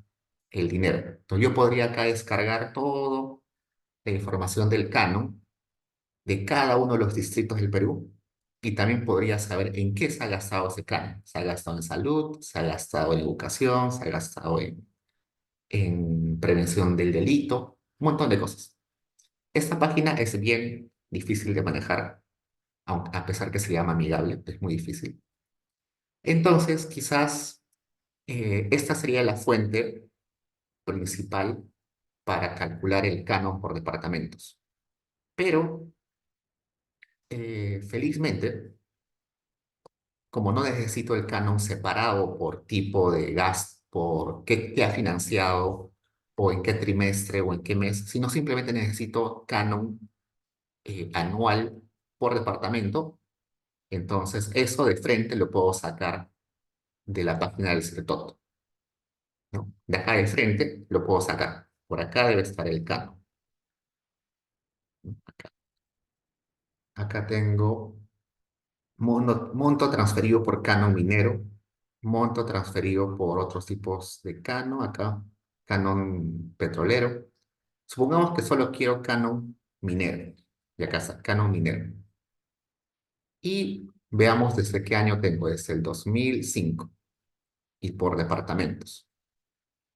el dinero. Entonces yo podría acá descargar toda la información del canon de cada uno de los distritos del Perú Y también podría saber en qué se ha gastado ese canon. Se ha gastado en salud, se ha gastado en educación, se ha gastado en prevención del delito, un montón de cosas. Esta página es bien difícil de manejar, a pesar que se llama amigable, es muy difícil. Entonces, quizás esta sería la fuente principal para calcular el canon por departamentos. Pero, felizmente, como no necesito el canon separado por tipo de gasto, por qué ha financiado, o en qué trimestre o en qué mes, sino simplemente necesito canon anual por departamento, entonces eso de frente lo puedo sacar de la página del CERTOT, ¿no? De acá de frente lo puedo sacar. Por acá debe estar el canon. Acá tengo monto transferido por canon minero, monto transferido por otros tipos de canon, acá canon petrolero. Supongamos que solo quiero canon minero, y acá está, canon minero. Y veamos desde qué año tengo, desde el 2005 y por departamentos.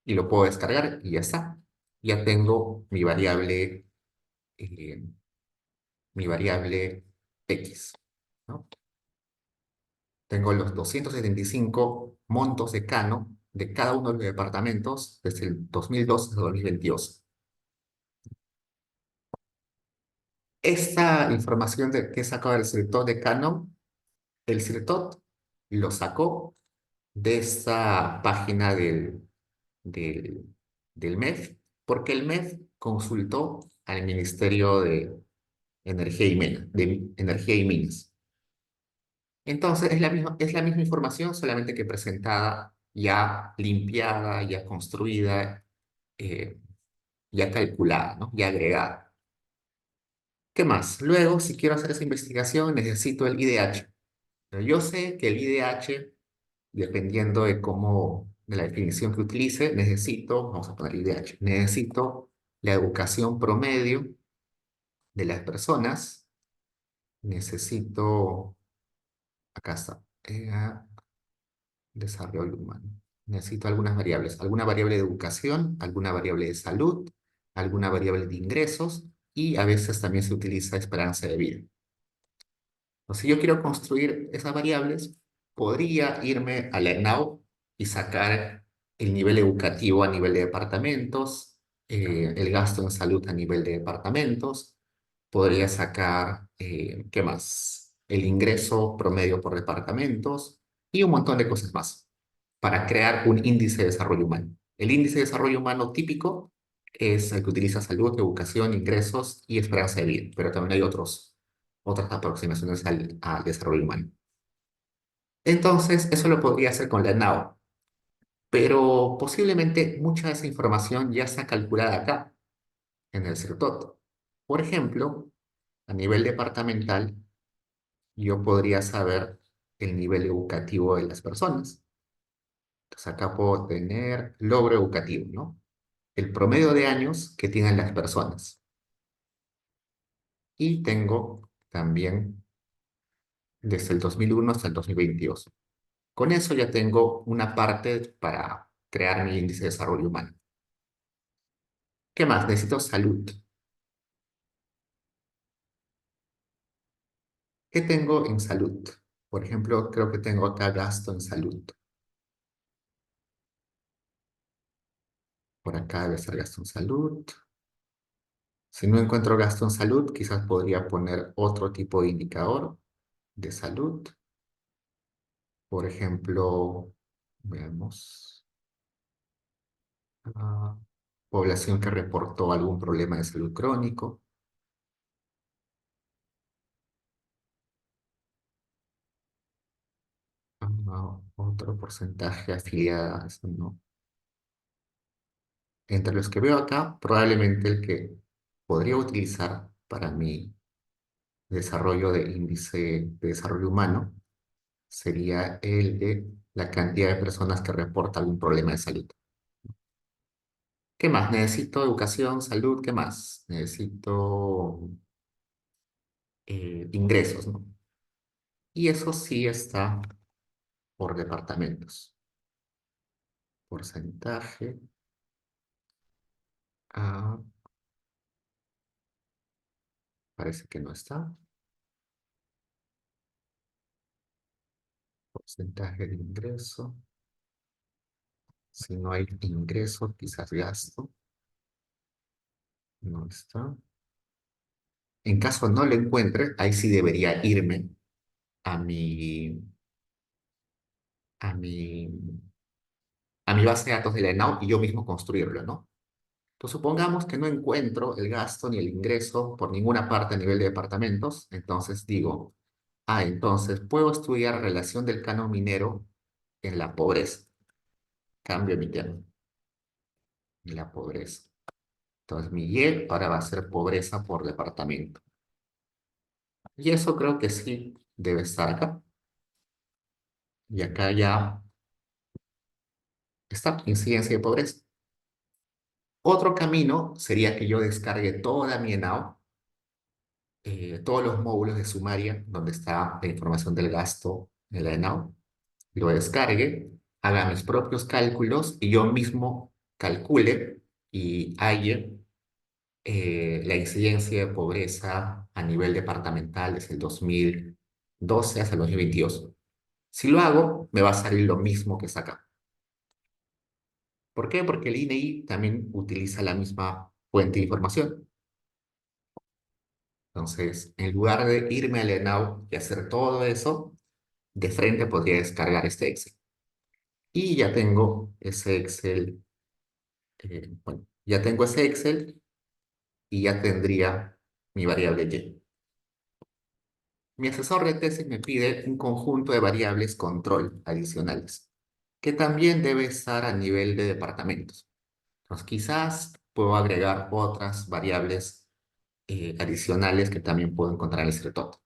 Y lo puedo descargar y ya está. Ya tengo eh, mi variable X, ¿no? Tengo los 275 montos de Cano de cada uno de los departamentos desde el 2002 hasta 2022. Esta información que he sacado del CIRTOT de Cano, el CIRTOT lo sacó de esta página del, del MEF, porque el MEF consultó al Ministerio de Energía y Minas. Entonces, es la misma información, solamente que presentada, ya limpiada, ya construida, eh, ya calculada, ¿no? Ya agregada. ¿Qué más? Luego, si quiero hacer esa investigación, necesito el IDH. Pero yo sé que el IDH, dependiendo de la definición que utilice, vamos a poner IDH, necesito la educación promedio de las personas, necesito, acá está, desarrollo humano. Necesito algunas variables, alguna variable de educación, alguna variable de salud, alguna variable de ingresos y a veces también se utiliza esperanza de vida. Entonces, si yo quiero construir esas variables, podría irme a la ENAU y sacar el nivel educativo a nivel de departamentos, el gasto en salud a nivel de departamentos, podría sacar, ¿qué más? El ingreso promedio por departamentos y un montón de cosas más para crear un índice de desarrollo humano. El índice de desarrollo humano típico es el que utiliza salud, educación, ingresos y esperanza de vida, pero también hay otras aproximaciones al desarrollo humano. Entonces, eso lo podría hacer con la NAO, pero posiblemente mucha de esa información ya está calculada acá, en el CERTOT. Por ejemplo, a nivel departamental, yo podría saber el nivel educativo de las personas. Entonces, acá puedo tener logro educativo, ¿no? El promedio de años que tienen las personas. Y tengo también desde el 2001 hasta el 2022. Con eso ya tengo una parte para crear mi índice de desarrollo humano. ¿Qué más? Necesito salud. ¿Qué tengo en salud? Por ejemplo, creo que tengo acá gasto en salud. Por acá debe ser gasto en salud. Si no encuentro gasto en salud, quizás podría poner otro tipo de indicador de salud. Por ejemplo, veamos, ah, población que reportó algún problema de salud crónico. Otro porcentaje afiliado a eso, ¿no? Entre los que veo acá, probablemente el que podría utilizar para mi desarrollo de índice de desarrollo humano sería el de la cantidad de personas que reporta algún problema de salud. ¿Qué más? Necesito educación, salud, ¿qué más? Necesito ingresos, ¿no? Y eso sí está por departamentos. Porcentaje. Ah, parece que no está. Porcentaje de ingreso. Si no hay ingreso, quizás gasto. No está. En caso no lo encuentre, ahí sí debería irme a mi, a mi, a mi base de datos de la ENAU y yo mismo construirlo, ¿no? Entonces, supongamos que no encuentro el gasto ni el ingreso por ninguna parte a nivel de departamentos. Entonces digo, entonces puedo estudiar relación del canon minero en la pobreza. Cambio mi tema, en la pobreza. Entonces mi Y ahora va a ser pobreza por departamento. Y eso creo que sí debe estar acá. Y acá ya está, incidencia de pobreza. Otro camino sería que yo descargue toda mi ENAO, todos los módulos de sumaria donde está la información del gasto de la ENAO, lo descargue, haga mis propios cálculos y yo mismo calcule y halle la incidencia de pobreza a nivel departamental desde el 2012 hasta el 2022. Si lo hago, me va a salir lo mismo que está acá. ¿Por qué? Porque el INEI también utiliza la misma fuente de información. Entonces, en lugar de irme al ENAU y hacer todo eso, de frente podría descargar este Excel. Y ya tengo ese Excel, bueno, ya tengo ese Excel y ya tendría mi variable Y. Mi asesor de tesis me pide un conjunto de variables control adicionales, que también debe estar a nivel de departamentos. Entonces, quizás puedo agregar otras variables adicionales que también puedo encontrar en el Sirtot.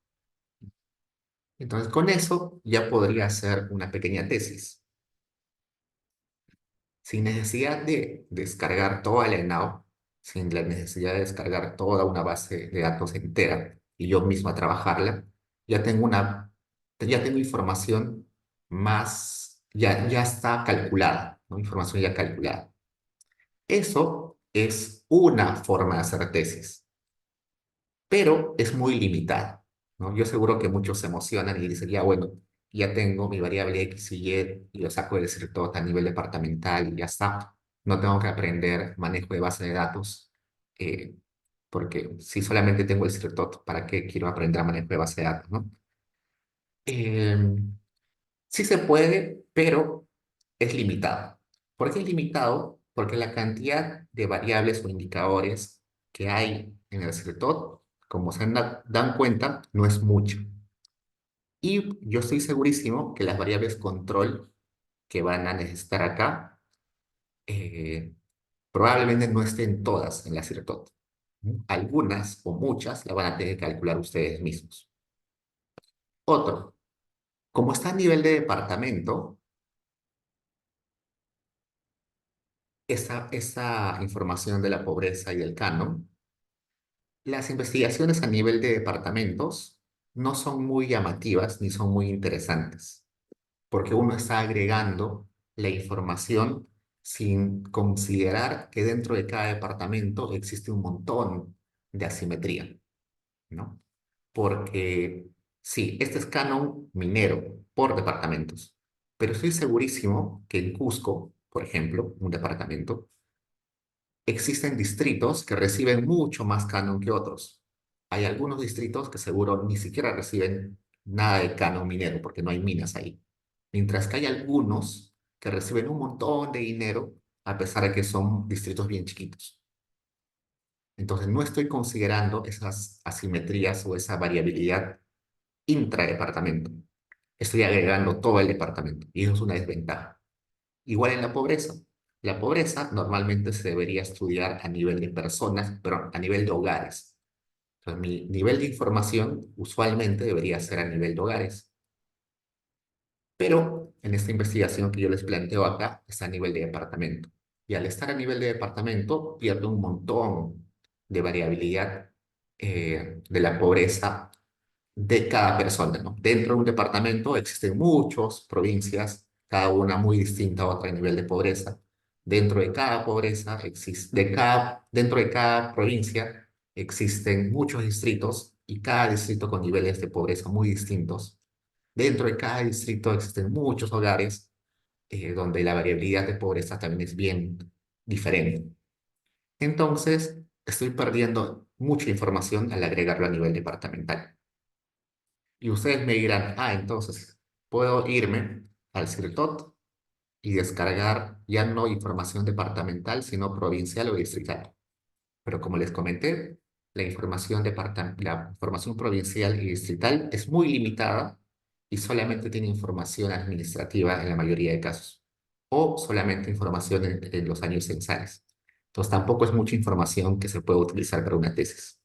Entonces, con eso ya podría hacer una pequeña tesis, sin necesidad de descargar toda la ENAO, sin la necesidad de descargar toda una base de datos entera y yo misma trabajarla, ya tengo ya tengo información más, ya está calculada, ¿no? Información ya calculada. Eso es una forma de hacer tesis, pero es muy limitada, ¿no? Yo seguro que muchos se emocionan y dicen, ya bueno, ya tengo mi variable X y Y lo saco del escritor a nivel departamental y ya está. No tengo que aprender manejo de base de datos, eh, porque si solamente tengo el escritor, ¿para qué quiero aprender manejo de base de datos, no? Em, Sí se puede, pero es limitado. ¿Por qué es limitado? Porque la cantidad de variables o indicadores que hay en el sector, como dan cuenta, no es mucho. Y yo estoy segurísimo que las variables control que van a necesitar acá eh, probablemente no estén todas en la CIRTOT. Algunas o muchas la van a tener que calcular ustedes mismos. Otro, como está a nivel de departamento, esa información de la pobreza y del canon, las investigaciones a nivel de departamentos no son muy llamativas ni son muy interesantes, porque uno está agregando la información sin considerar que dentro de cada departamento existe un montón de asimetría, ¿no? Porque sí, este es canon minero por departamentos, pero estoy segurísimo que en Cusco, por ejemplo, un departamento, existen distritos que reciben mucho más canon que otros. Hay algunos distritos que seguro ni siquiera reciben nada de canon minero porque no hay minas ahí. Mientras que hay algunos que reciben un montón de dinero a pesar de que son distritos bien chiquitos. Entonces no estoy considerando esas asimetrías o esa variabilidad intradepartamento. Estoy agregando todo el departamento y eso es una desventaja. Igual en la pobreza. La pobreza normalmente se debería estudiar a nivel de personas, pero a nivel de hogares. Entonces, mi nivel de información usualmente debería ser a nivel de hogares. Pero en esta investigación que yo les planteo acá está a nivel de departamento. Y al estar a nivel de departamento, pierdo un montón de variabilidad de la pobreza de cada persona, ¿no? Dentro de un departamento existen muchas provincias, cada una muy distinta a otra en nivel de pobreza. Dentro de cada pobreza existe, dentro de cada provincia existen muchos distritos y cada distrito con niveles de pobreza muy distintos. Dentro de cada distrito existen muchos hogares donde la variabilidad de pobreza también es bien diferente. Entonces, estoy perdiendo mucha información al agregarlo a nivel departamental. Y ustedes me dirán, entonces puedo irme al CIRTOT y descargar ya no información departamental, sino provincial o distrital. Pero como les comenté, la información provincial y distrital es muy limitada y solamente tiene información administrativa en la mayoría de casos, o solamente información en los años censales. Entonces tampoco es mucha información que se puede utilizar para una tesis.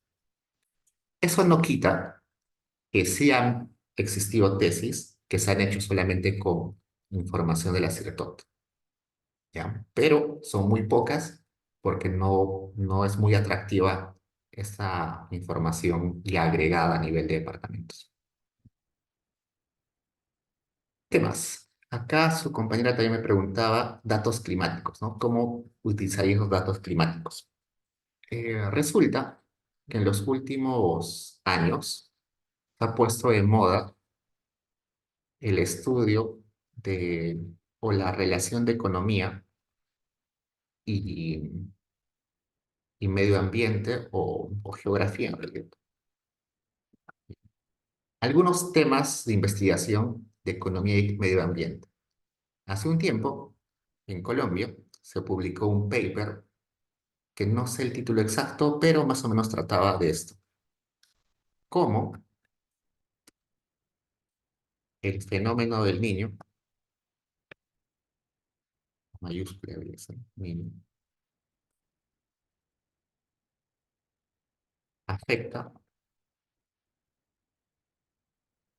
Eso no quita que sí han existido tesis que se han hecho solamente con información de la CIRTOT, ¿ya? Pero son muy pocas porque no es muy atractiva esa información ya agregada a nivel de departamentos. ¿Qué más? Acá su compañera también me preguntaba datos climáticos, ¿no? ¿Cómo utilizaría los datos climáticos? Resulta que en los últimos años se ha puesto de moda el estudio de, o la relación de economía y, y medio ambiente o geografía en realidad. Algunos temas de investigación de economía y medio ambiente. Hace un tiempo, en Colombia, se publicó un paper que no sé el título exacto, pero más o menos trataba de esto. Cómo el fenómeno del niño, mayúscula debería ser, niño, afecta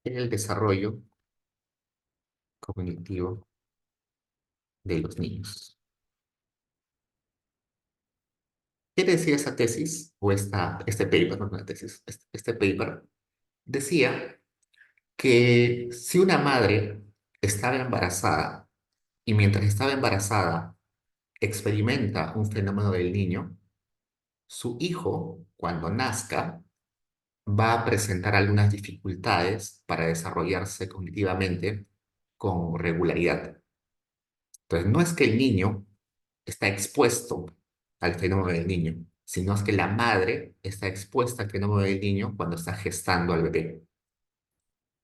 el desarrollo cognitivo de los niños. ¿Qué decía esa tesis? O este paper, no una tesis, este paper decía que si una madre estaba embarazada y mientras estaba embarazada experimenta un fenómeno del niño, su hijo, cuando nazca, va a presentar algunas dificultades para desarrollarse cognitivamente con regularidad. Entonces, no es que el niño está expuesto al fenómeno del niño, sino es que la madre está expuesta al fenómeno del niño cuando está gestando al bebé.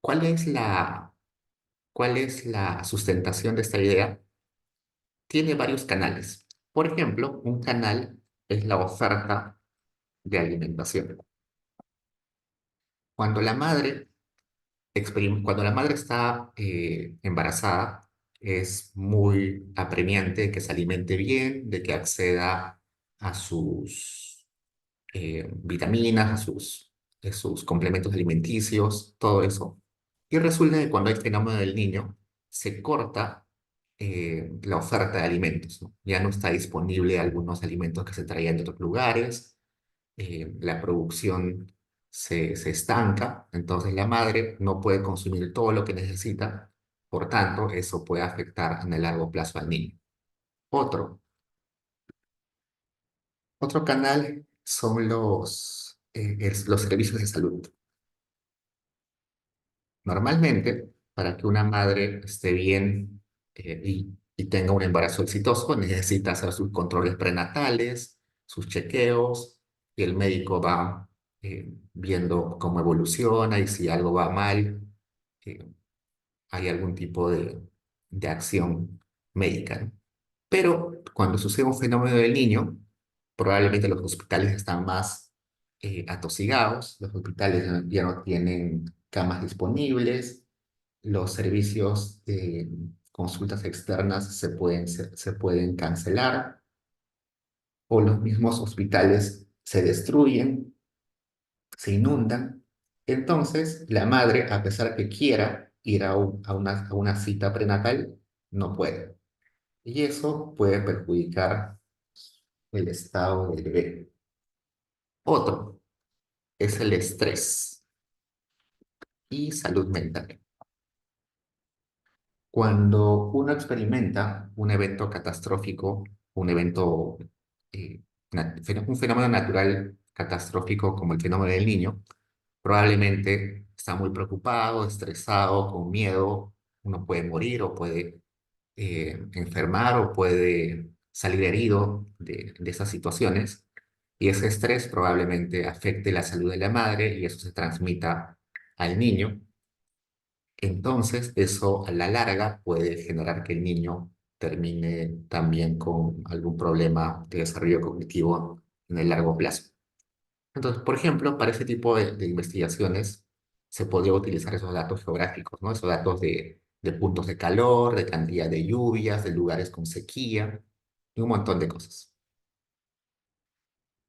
¿Cuál es cuál es la sustentación de esta idea? Tiene varios canales. Por ejemplo, un canal es la oferta de alimentación. Cuando la madre, cuando la madre está embarazada, es muy apremiante que se alimente bien, de que acceda a sus vitaminas, a sus complementos alimenticios, todo eso. Y resulta que cuando hay fenómeno del niño, se corta la oferta de alimentos, ¿no? Ya no está disponible algunos alimentos que se traían de otros lugares, la producción se estanca, entonces la madre no puede consumir todo lo que necesita, por tanto, eso puede afectar en el largo plazo al niño. Otro, otro canal son los servicios de salud. Normalmente, para que una madre esté bien y tenga un embarazo exitoso, necesita hacer sus controles prenatales, sus chequeos, y el médico va viendo cómo evoluciona y si algo va mal, eh, hay algún tipo de acción médica, ¿no? Pero cuando sucede un fenómeno del niño, probablemente los hospitales están más atosigados, los hospitales ya no tienen camas disponibles, los servicios de consultas externas se pueden cancelar o los mismos hospitales se destruyen, se inundan. Entonces, la madre, a pesar que quiera ir a una cita prenatal, no puede. Y eso puede perjudicar el estado del bebé. Otro es el estrés. y salud mental. Cuando uno experimenta un evento catastrófico, un evento, un fenómeno natural catastrófico como el fenómeno del niño, probablemente está muy preocupado, estresado, con miedo. Uno puede morir o puede enfermar o puede salir herido de esas situaciones. Y ese estrés probablemente afecte la salud de la madre y eso se transmita al niño. Entonces, eso a la larga puede generar que el niño termine también con algún problema de desarrollo cognitivo en el largo plazo. Entonces, por ejemplo, para ese tipo de investigaciones se podría utilizar esos datos geográficos, ¿no? Esos datos de puntos de calor, de cantidad de lluvias, de lugares con sequía y un montón de cosas.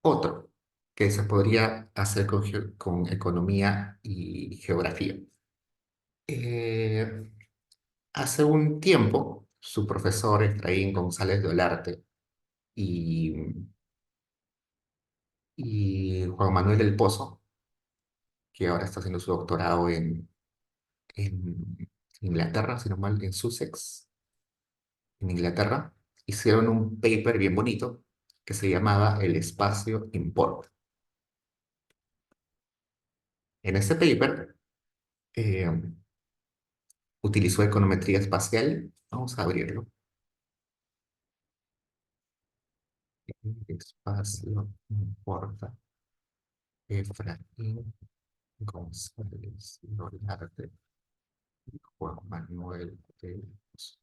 Otro que se podría hacer con economía y geografía. Eh, Hace un tiempo, su profesor Efraín González de Olarte y, y Juan Manuel del Pozo, que ahora está haciendo su doctorado en Inglaterra, si no mal, en Sussex, en Inglaterra, hicieron un paper bien bonito que se llamaba El espacio importa. En ese paper eh, utilizó econometría espacial. Vamos a abrirlo. El espacio importa. Efraín González Olarte y Juan Manuel de Lemos.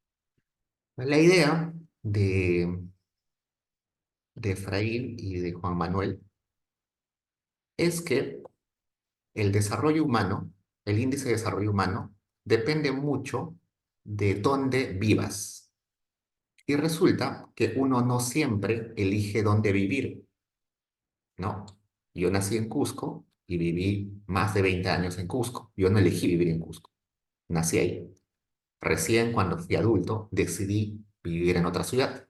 La idea de Efraín y de Juan Manuel es que el desarrollo humano, el índice de desarrollo humano, depende mucho de dónde vivas. Y resulta que uno no siempre elige dónde vivir, ¿no? Yo nací en Cusco y viví más de 20 años en Cusco. Yo no elegí vivir en Cusco, nací ahí. Recién cuando fui adulto decidí vivir en otra ciudad.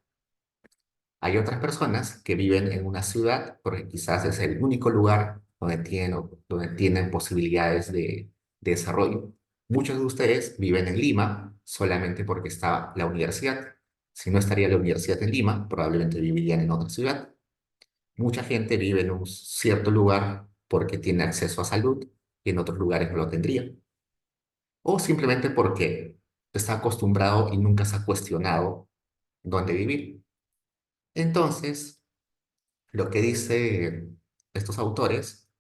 Hay otras personas que viven en una ciudad porque quizás es el único lugar donde tienen posibilidades de desarrollo. Muchos de ustedes viven en Lima solamente porque está la universidad. Si no estaría la universidad en Lima, probablemente vivirían en otra ciudad. Mucha gente vive en un cierto lugar porque tiene acceso a salud y en otros lugares no lo tendría. O simplemente porque está acostumbrado y nunca se ha cuestionado dónde vivir. Entonces, lo que dice estos autores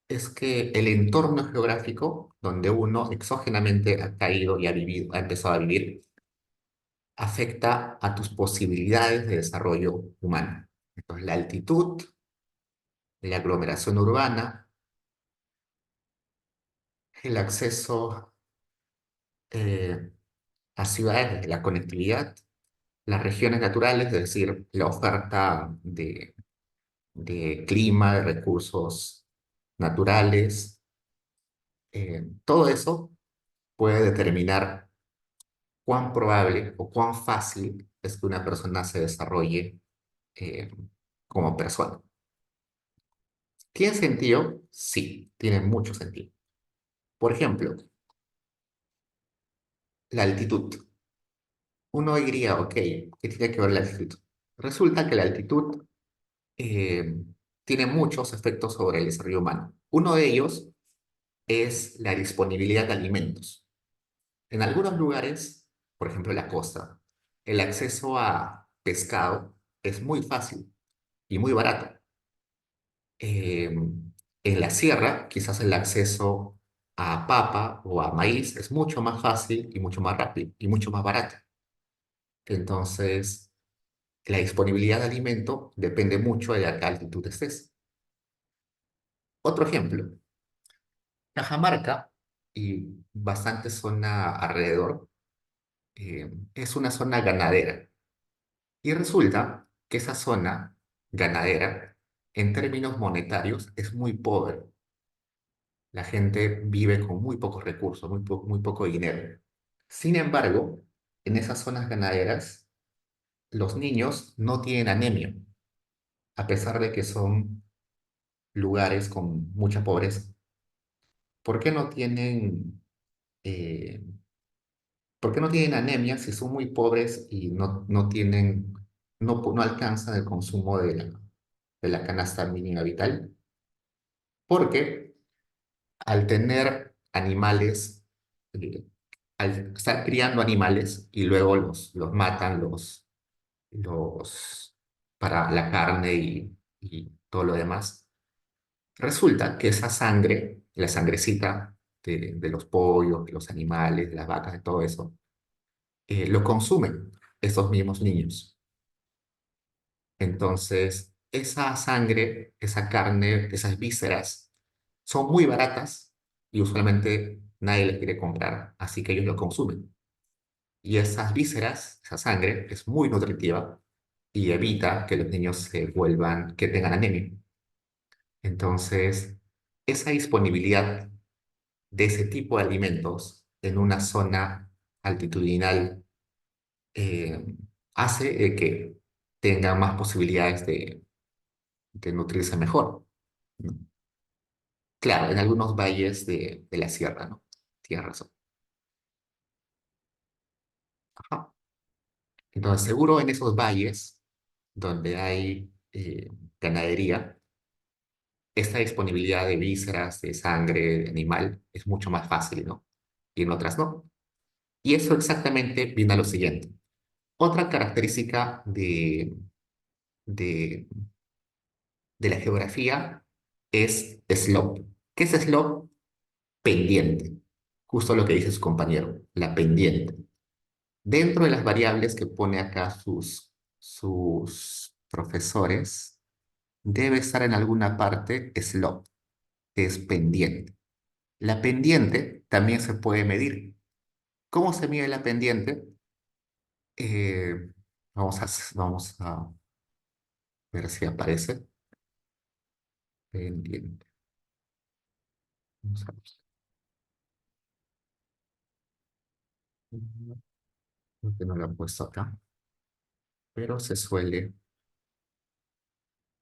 es que el entorno geográfico donde uno exógenamente ha caído y ha vivido, ha empezado a vivir, afecta a tus posibilidades de desarrollo humano. Entonces, la altitud, la aglomeración urbana, el acceso eh, a ciudades, la conectividad, las regiones naturales, es decir, la oferta de clima, de recursos naturales, todo eso puede determinar cuán probable o cuán fácil es que una persona se desarrolle eh, como persona. ¿Tiene sentido? Sí, tiene mucho sentido. Por ejemplo, la altitud. Uno diría, ok, ¿qué tiene que ver la altitud? Resulta que la altitud eh, tiene muchos efectos sobre el desarrollo humano. Uno de ellos es la disponibilidad de alimentos. En algunos lugares, por ejemplo la costa, el acceso a pescado es muy fácil y muy barato. En la sierra, quizás el acceso a papa o a maíz es mucho más fácil y mucho más rápido y mucho más barato. Entonces, la disponibilidad de alimento depende mucho de a qué altitud estés. Otro ejemplo, Cajamarca y bastante zona alrededor es una zona ganadera. Y resulta que esa zona ganadera, en términos monetarios, es muy pobre. La gente vive con muy pocos recursos, muy poco dinero. Sin embargo, en esas zonas ganaderas, los niños no tienen anemia, a pesar de que son lugares con mucha pobreza. ¿Por qué no tienen, eh, por qué no tienen anemia si son muy pobres y no tienen, no alcanzan el consumo de la canasta mínima vital? Porque al tener animales, eh, al estar criando animales y luego los matan, los, para la carne y todo lo demás, resulta que esa sangre, la sangrecita de los pollos, de los animales, de las vacas, de todo eso, lo consumen esos mismos niños. Entonces, esa sangre, esa carne, esas vísceras, son muy baratas y usualmente nadie les quiere comprar, así que ellos lo consumen. Y esas vísceras, esa sangre, es muy nutritiva y evita que los niños se vuelvan, que tengan anemia. Entonces, esa disponibilidad de ese tipo de alimentos en una zona altitudinal eh, hace que tengan más posibilidades de nutrirse mejor, ¿no? Claro, en algunos valles de la sierra, ¿no? Tienes razón. Ajá. Entonces, seguro en esos valles donde hay ganadería, esta disponibilidad de vísceras, de sangre, de animal, es mucho más fácil, ¿no? Y en otras no. Y eso exactamente viene a lo siguiente. Otra característica de, de la geografía es slope. ¿Qué es slope? Pendiente. Justo lo que dice su compañero, la pendiente. Dentro de las variables que pone acá sus profesores, debe estar en alguna parte slope, que es pendiente. La pendiente también se puede medir. ¿Cómo se mide la pendiente? Eh, vamos a ver si aparece. Pendiente. Vamos a ver. Creo que no lo he puesto acá, pero se suele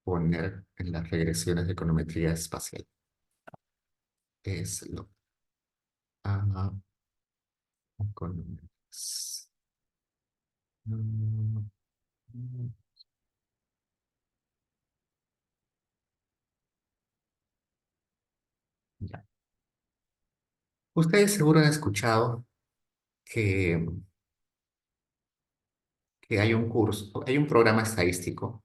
poner en las regresiones de econometría espacial. Es lo ah, econometría. Mm, mm, ya. Ustedes seguro han escuchado que, que hay un curso, hay un programa estadístico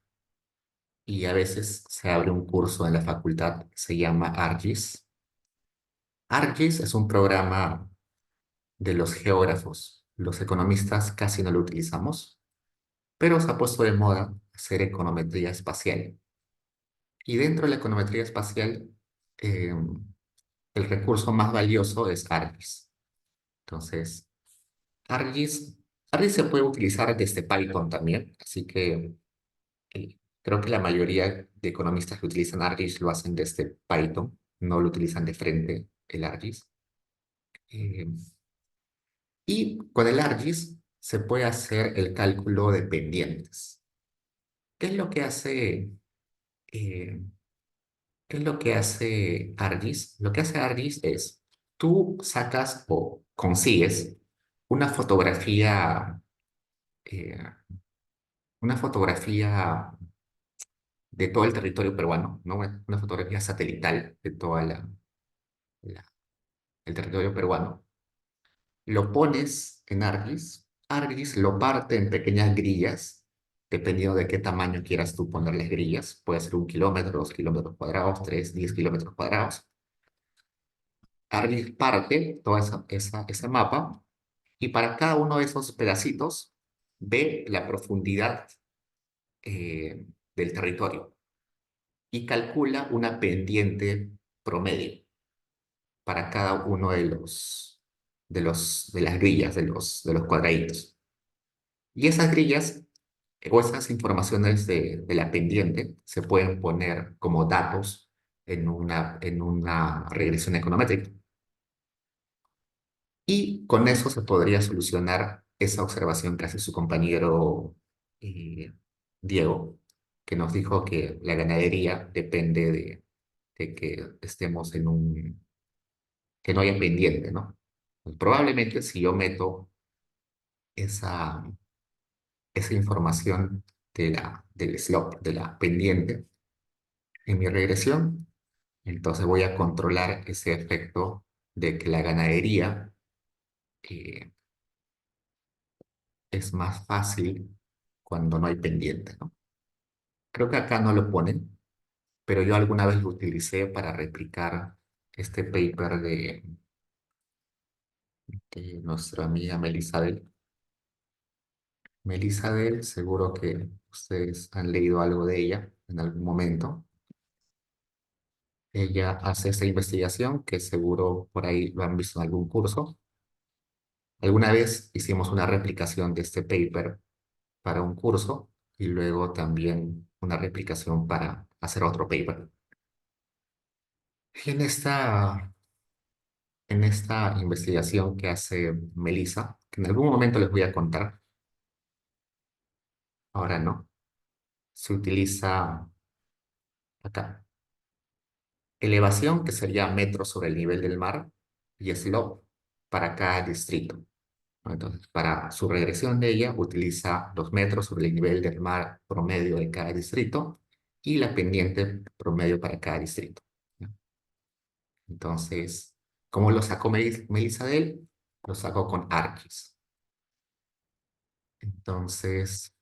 y a veces se abre un curso en la facultad que se llama ARGIS. ARGIS es un programa de los geógrafos. Los economistas casi no lo utilizamos, pero se ha puesto de moda hacer econometría espacial. Y dentro de la econometría espacial, eh, el recurso más valioso es ARGIS. Entonces, ARGIS, ARGIS se puede utilizar desde Python también, así que creo que la mayoría de economistas que utilizan ARGIS lo hacen desde Python, no lo utilizan de frente el ARGIS. Eh, y con el ARGIS se puede hacer el cálculo de pendientes. ¿Qué es lo que hace, eh, qué es lo que hace ARGIS? Lo que hace ARGIS es, tú sacas o consigues una fotografía, eh, una fotografía de todo el territorio peruano, ¿no? Una fotografía satelital de toda la- el territorio peruano. Lo pones en ARGIS. ARGIS lo parte en pequeñas grillas, dependiendo de qué tamaño quieras tú ponerles grillas. Puede ser 1 kilómetro, 2 kilómetros cuadrados, 3, 10 kilómetros cuadrados. ARGIS parte toda ese mapa y para cada uno de esos pedacitos ve la profundidad eh, del territorio y calcula una pendiente promedio para cada uno de las grillas, de los cuadraditos. Y esas grillas o esas informaciones de la pendiente se pueden poner como datos en una regresión econométrica. Y con eso se podría solucionar esa observación que hace su compañero eh, Diego, que nos dijo que la ganadería depende de que estemos que no haya pendiente, ¿no? Pues probablemente si yo meto esa, esa información del slope, de la pendiente, en mi regresión, entonces voy a controlar ese efecto de que la ganadería eh, es más fácil cuando no hay pendiente, ¿no? Creo que acá no lo ponen, pero yo alguna vez lo utilicé para replicar este paper de nuestra amiga Melissa Dell. Melissa Dell, seguro que ustedes han leído algo de ella en algún momento. Ella hace esta investigación que seguro por ahí lo han visto en algún curso. Alguna vez hicimos una replicación de este paper para un curso y luego también una replicación para hacer otro paper. Y en esta investigación que hace Melissa, que en algún momento les voy a contar, ahora no, se utiliza acá elevación, que sería metros sobre el nivel del mar, y slope para cada distrito, ¿no? Entonces, para su regresión de ella, utiliza los metros sobre el nivel del mar promedio de cada distrito y la pendiente promedio para cada distrito, ¿no? Entonces, ¿cómo lo sacó Melissa de él? Lo sacó con ArcGIS. Entonces,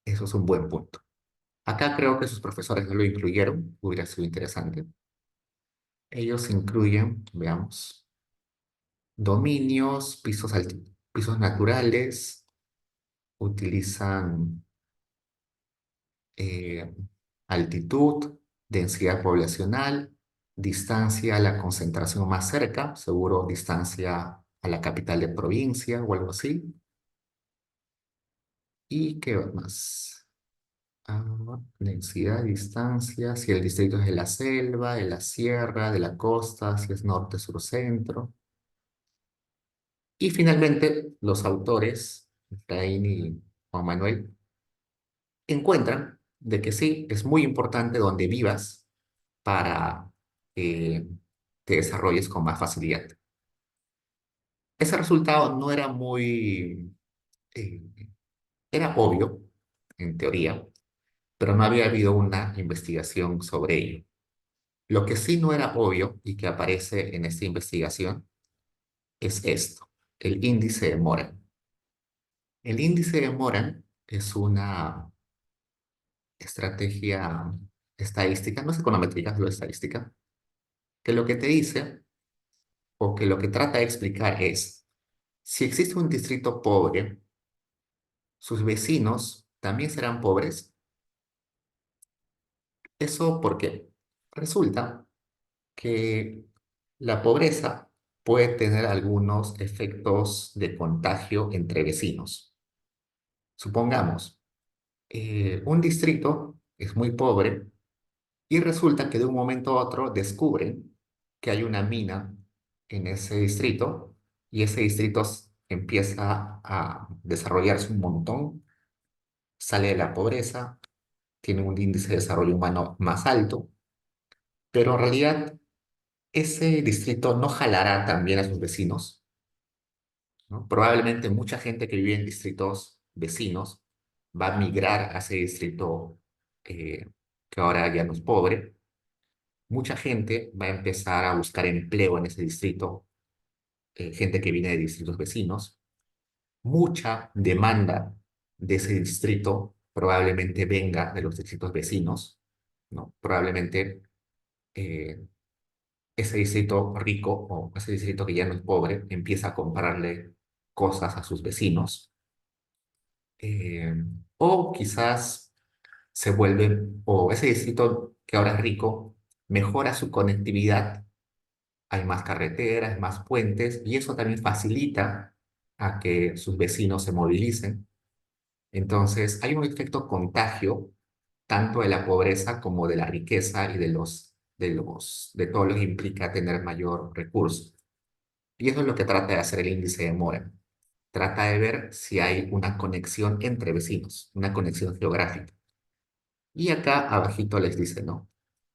eso es un buen punto. Acá creo que sus profesores no lo incluyeron, hubiera sido interesante. Ellos incluyen, veamos, dominios, pisos naturales, utilizan eh, altitud, densidad poblacional, distancia a la concentración más cerca, seguro distancia a la capital de provincia o algo así. ¿Y qué más? Densidad, distancia, si el distrito es de la selva, de la sierra, de la costa, si es norte, sur, centro. Y finalmente, los autores, Efraín y Juan Manuel, encuentran de que sí, es muy importante donde vivas para que te desarrolles con más facilidad. Ese resultado no era eh, era obvio, en teoría, pero no había habido una investigación sobre ello. Lo que sí no era obvio y que aparece en esta investigación es esto, el índice de Moran. El índice de Moran es una estrategia estadística, no es econométrica, es lo estadística, que lo que te dice o que lo que trata de explicar es, si existe un distrito pobre, sus vecinos también serán pobres. Eso porque resulta que la pobreza puede tener algunos efectos de contagio entre vecinos. Supongamos, un distrito es muy pobre y resulta que de un momento a otro descubren que hay una mina en ese distrito y ese distrito empieza a desarrollarse un montón, sale de la pobreza, tiene un índice de desarrollo humano más alto, pero en realidad ese distrito no jalará también a sus vecinos, ¿no? Probablemente mucha gente que vive en distritos vecinos va a migrar a ese distrito eh, que ahora ya no es pobre. Mucha gente va a empezar a buscar empleo en ese distrito, gente que viene de distritos vecinos. Mucha demanda de ese distrito probablemente venga de los distritos vecinos, ¿no? Probablemente eh, ese distrito rico o ese distrito que ya no es pobre empieza a comprarle cosas a sus vecinos. eh, o quizás se vuelve, o ese distrito que ahora es rico, mejora su conectividad. Hay más carreteras, más puentes, y eso también facilita a que sus vecinos se movilicen. Entonces, hay un efecto contagio tanto de la pobreza como de la riqueza y de todo lo que implica tener mayor recurso. Y eso es lo que trata de hacer el índice de Mora. Trata de ver si hay una conexión entre vecinos, una conexión geográfica. Y acá abajito les dice, no,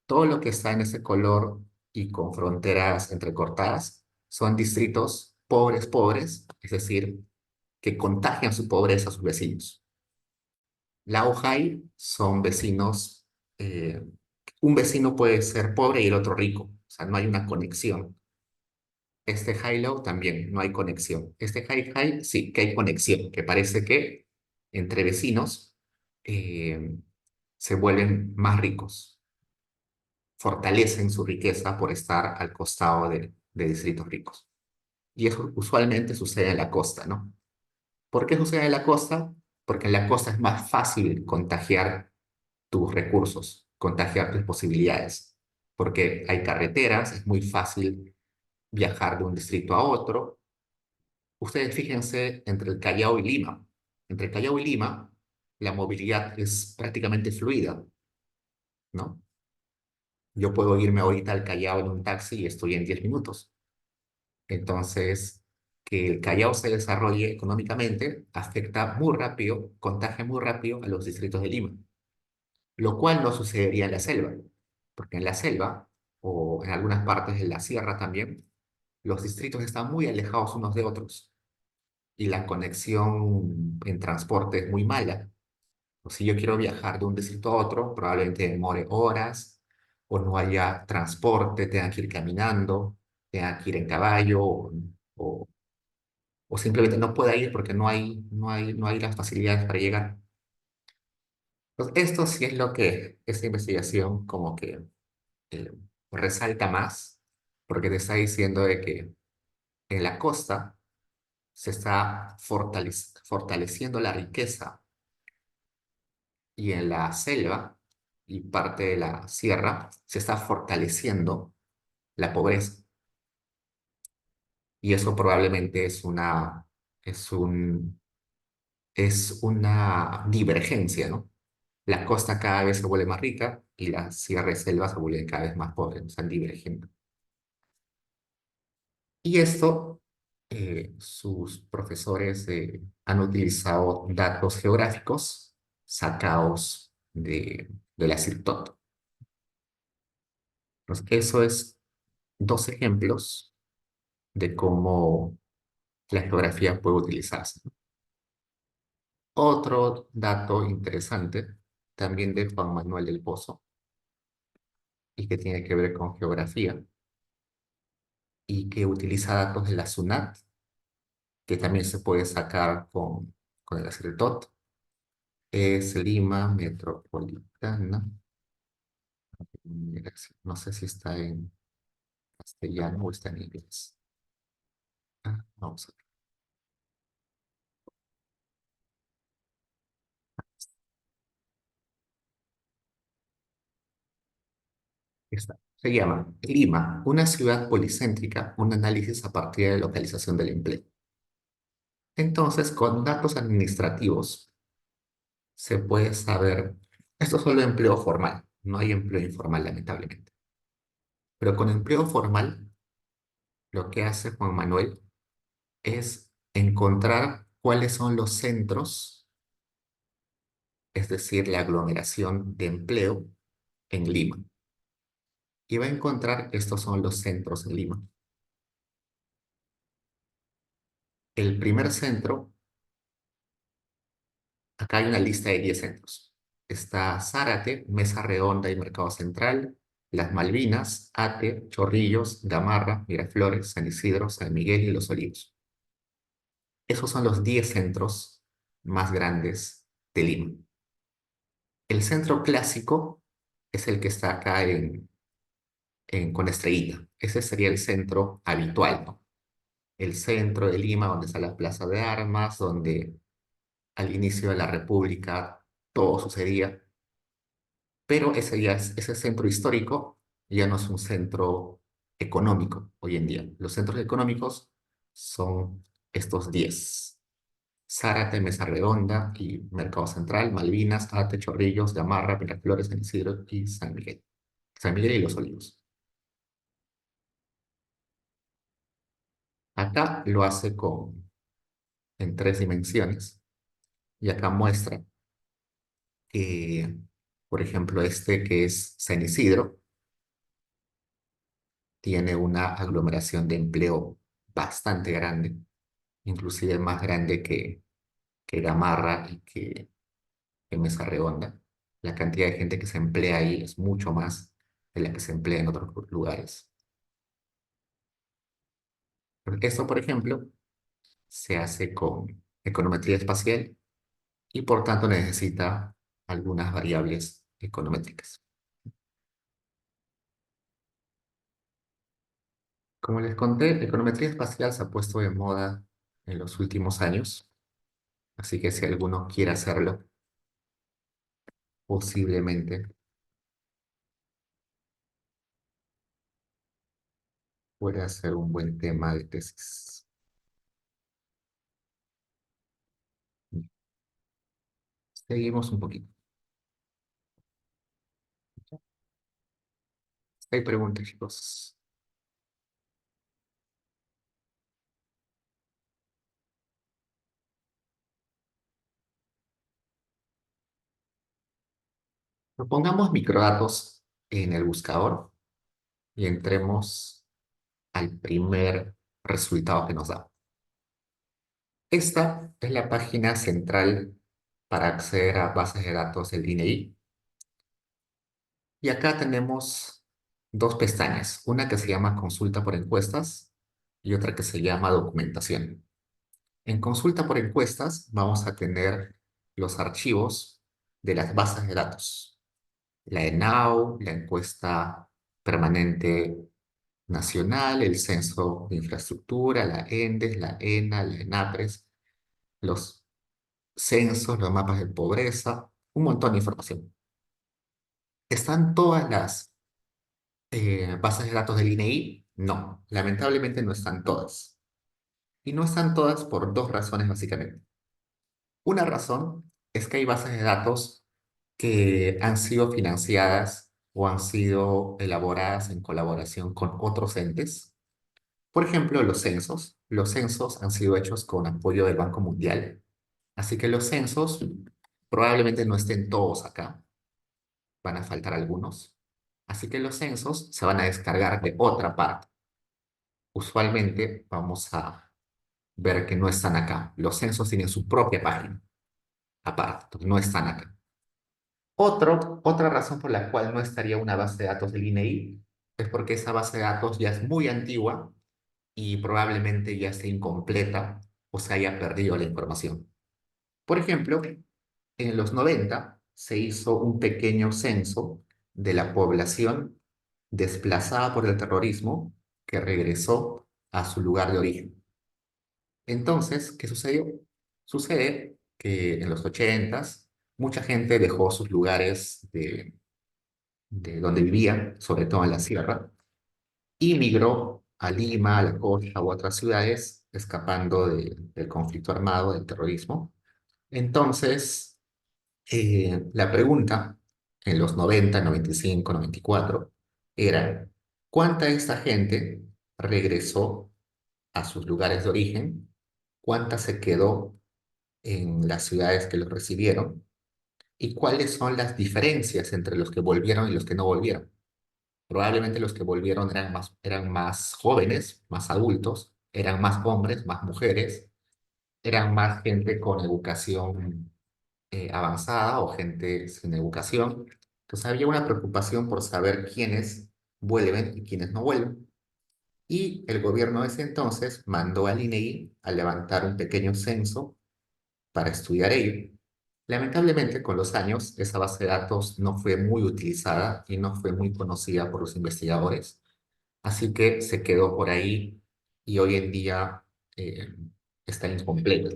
todo lo que está en ese color y con fronteras entrecortadas, son distritos pobres, pobres, es decir, que contagian su pobreza a sus vecinos. La Ojai son vecinos, eh, un vecino puede ser pobre y el otro rico, o sea, no hay una conexión. Este high-low también no hay conexión. Este high-high sí que hay conexión, que parece que entre vecinos eh, se vuelven más ricos, fortalecen su riqueza por estar al costado de distritos ricos. Y eso usualmente sucede en la costa, ¿no? ¿Por qué sucede en la costa? Porque en la costa es más fácil contagiar tus recursos, contagiar tus posibilidades, porque hay carreteras, es muy fácil viajar de un distrito a otro. Ustedes fíjense entre el Callao y Lima. Entre el Callao y Lima, la movilidad es prácticamente fluida, ¿no? Yo puedo irme ahorita al Callao en un taxi y estoy en 10 minutos. Entonces, que el Callao se desarrolle económicamente afecta muy rápido, contagia muy rápido a los distritos de Lima, lo cual no sucedería en la selva, porque en la selva o en algunas partes de la sierra también, los distritos están muy alejados unos de otros y la conexión en transporte es muy mala. O si yo quiero viajar de un distrito a otro, probablemente demore horas o no haya transporte, tenga que ir caminando, tenga que ir en caballo o, o simplemente no pueda ir porque no hay las facilidades para llegar. Entonces, esto sí es lo que esta investigación como que eh, resalta más, porque te está diciendo de que en la costa se está fortaleciendo la riqueza y en la selva y parte de la sierra se está fortaleciendo la pobreza. Y eso probablemente es un, es una divergencia, ¿no? La costa cada vez se vuelve más rica y la sierra y selva se vuelven cada vez más pobres, están divergiendo. Y esto, sus profesores han utilizado datos geográficos sacados de la CIRTOT. Entonces, eso es dos ejemplos de cómo la geografía puede utilizarse. Otro dato interesante, también de Juan Manuel del Pozo, y que tiene que ver con geografía, y que utiliza datos de la SUNAT, que también se puede sacar con el ACERTOT, es Lima Metropolitana. Mira, no sé si está en castellano o está en inglés. Vamos a ver. Está. Se llama Lima, una ciudad policéntrica, un análisis a partir de localización del empleo. Entonces, con datos administrativos se puede saber, esto es solo empleo formal, no hay empleo informal, lamentablemente. Pero con empleo formal, lo que hace Juan Manuel es encontrar cuáles son los centros, es decir, la aglomeración de empleo en Lima. Y va a encontrar estos son los centros en Lima. El primer centro, acá hay una lista de 10 centros. Está Zárate, Mesa Redonda y Mercado Central, Las Malvinas, Ate, Chorrillos, Gamarra, Miraflores, San Isidro, San Miguel y Los Olivos. Esos son los 10 centros más grandes de Lima. El centro clásico es el que está acá con estrellita. Ese sería el centro habitual, ¿no? El centro de Lima, donde está la Plaza de Armas, donde al inicio de la República todo sucedía. Pero ese centro histórico ya no es un centro económico hoy en día. Los centros económicos son estos 10: Zárate, Mesa Redonda y Mercado Central, Malvinas, Ate, Chorrillos, Gamarra, Miraflores, San Isidro y San Miguel. San Miguel y Los Olivos. Acá lo hace en tres dimensiones y acá muestra que, por ejemplo, este que es San Isidro, tiene una aglomeración de empleo bastante grande, inclusive más grande que Gamarra y que Mesa Redonda. La cantidad de gente que se emplea ahí es mucho más de la que se emplea en otros lugares. Esto, por ejemplo, se hace con econometría espacial y por tanto necesita algunas variables econométricas. Como les conté, econometría espacial se ha puesto de moda en los últimos años, así que si alguno quiere hacerlo, posiblemente pueda ser un buen tema de tesis. Seguimos un poquito. Hay preguntas, chicos. Pongamos microdatos en el buscador y entremos al primer resultado que nos da. Esta es la página central para acceder a bases de datos del INEI. Y acá tenemos dos pestañas, una que se llama consulta por encuestas y otra que se llama documentación. En consulta por encuestas vamos a tener los archivos de las bases de datos. La ENAU, la encuesta permanente nacional, el censo de infraestructura, la ENDES, la ENA, la ENAPRES, los censos, los mapas de pobreza, un montón de información. ¿Están todas las bases de datos del INEI? No, lamentablemente no están todas. Y no están todas por dos razones básicamente. Una razón es que hay bases de datos que han sido financiadas o han sido elaboradas en colaboración con otros entes. Por ejemplo, los censos. Los censos han sido hechos con apoyo del Banco Mundial. Así que los censos probablemente no estén todos acá. Van a faltar algunos. Así que los censos se van a descargar de otra parte. Usualmente vamos a ver que no están acá. Los censos tienen su propia página aparte, entonces no están acá. Otra razón por la cual no estaría una base de datos del INEI es porque esa base de datos ya es muy antigua y probablemente ya esté incompleta o se haya perdido la información. Por ejemplo, en los 90 se hizo un pequeño censo de la población desplazada por el terrorismo que regresó a su lugar de origen. Entonces, ¿qué sucedió? Sucede que en los 80 mucha gente dejó sus lugares de donde vivía, sobre todo en la sierra, y migró a Lima, a La Costa u otras ciudades, escapando del conflicto armado, del terrorismo. Entonces, la pregunta en los 90, 95, 94 era, ¿cuánta de esta gente regresó a sus lugares de origen? ¿Cuánta se quedó en las ciudades que los recibieron? ¿Y cuáles son las diferencias entre los que volvieron y los que no volvieron? Probablemente los que volvieron eran más jóvenes, más adultos, eran más hombres, más mujeres, eran más gente con educación avanzada o gente sin educación. Entonces había una preocupación por saber quiénes vuelven y quiénes no vuelven. Y el gobierno de ese entonces mandó al INEI a levantar un pequeño censo para estudiar ello. Lamentablemente, con los años, esa base de datos no fue muy utilizada y no fue muy conocida por los investigadores, así que se quedó por ahí y hoy en día eh, está incompleta.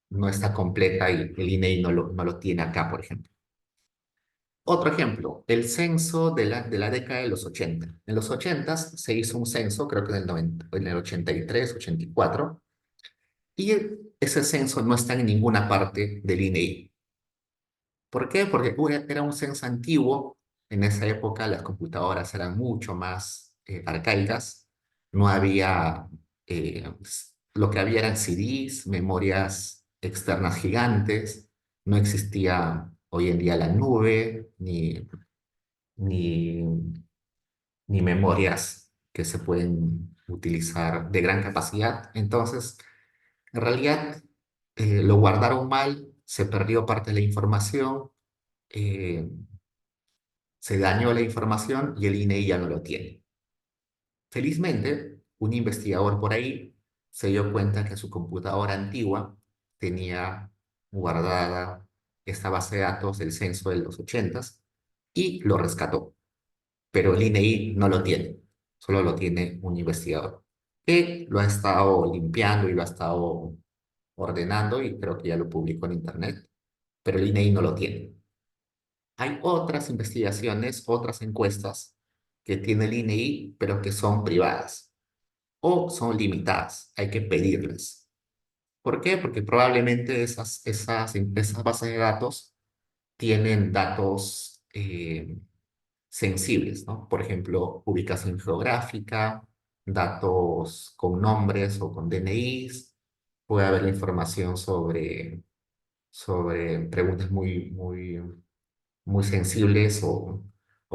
No está completa y el INEI no lo tiene acá, por ejemplo. Otro ejemplo, el censo de la década de los 80. En los 80 se hizo un censo, creo que en el 90, en el 83, 84, y ese censo no está en ninguna parte del INEI. ¿Por qué? Porque era un censo antiguo. En esa época las computadoras eran mucho más arcaicas. No había, lo que había eran CDs, memorias externas gigantes. No existía hoy en día la nube, ni, ni memorias que se pueden utilizar de gran capacidad. Entonces, en realidad, lo guardaron mal, se perdió parte de la información, eh, se dañó la información y el INEI ya no lo tiene. Felizmente, un investigador por ahí se dio cuenta que su computadora antigua tenía guardada esta base de datos del censo de los 80 y lo rescató. Pero el INEI no lo tiene, solo lo tiene un investigador que lo ha estado limpiando y lo ha estado ordenando y creo que ya lo publicó en internet, pero el INEI no lo tiene. Hay otras investigaciones, otras encuestas que tiene el INEI, pero que son privadas o son limitadas, hay que pedirlas. ¿Por qué? Porque probablemente esas bases de datos tienen datos sensibles, ¿no? Por ejemplo, ubicación geográfica, datos con nombres o con DNIs, puede haber información sobre preguntas muy sensibles o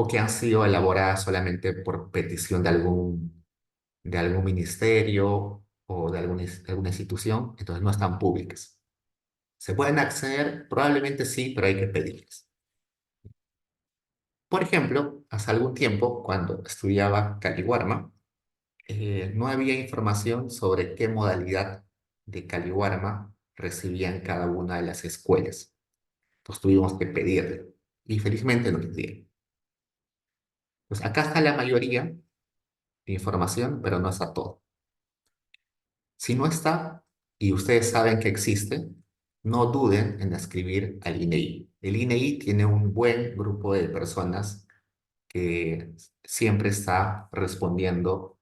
que han sido elaboradas solamente por petición de algún ministerio o de alguna institución, entonces no están públicas. ¿Se pueden acceder? Probablemente sí, pero hay que pedirles. Por ejemplo, hace algún tiempo, cuando estudiaba Caliwarma, no había información sobre qué modalidad de Caliwarma recibían cada una de las escuelas. Entonces tuvimos que pedirle y felizmente nos dieron. Pues acá está la mayoría de información, pero no está todo. Si no está y ustedes saben que existe, no duden en escribir al INEI. El INEI tiene un buen grupo de personas que siempre está respondiendo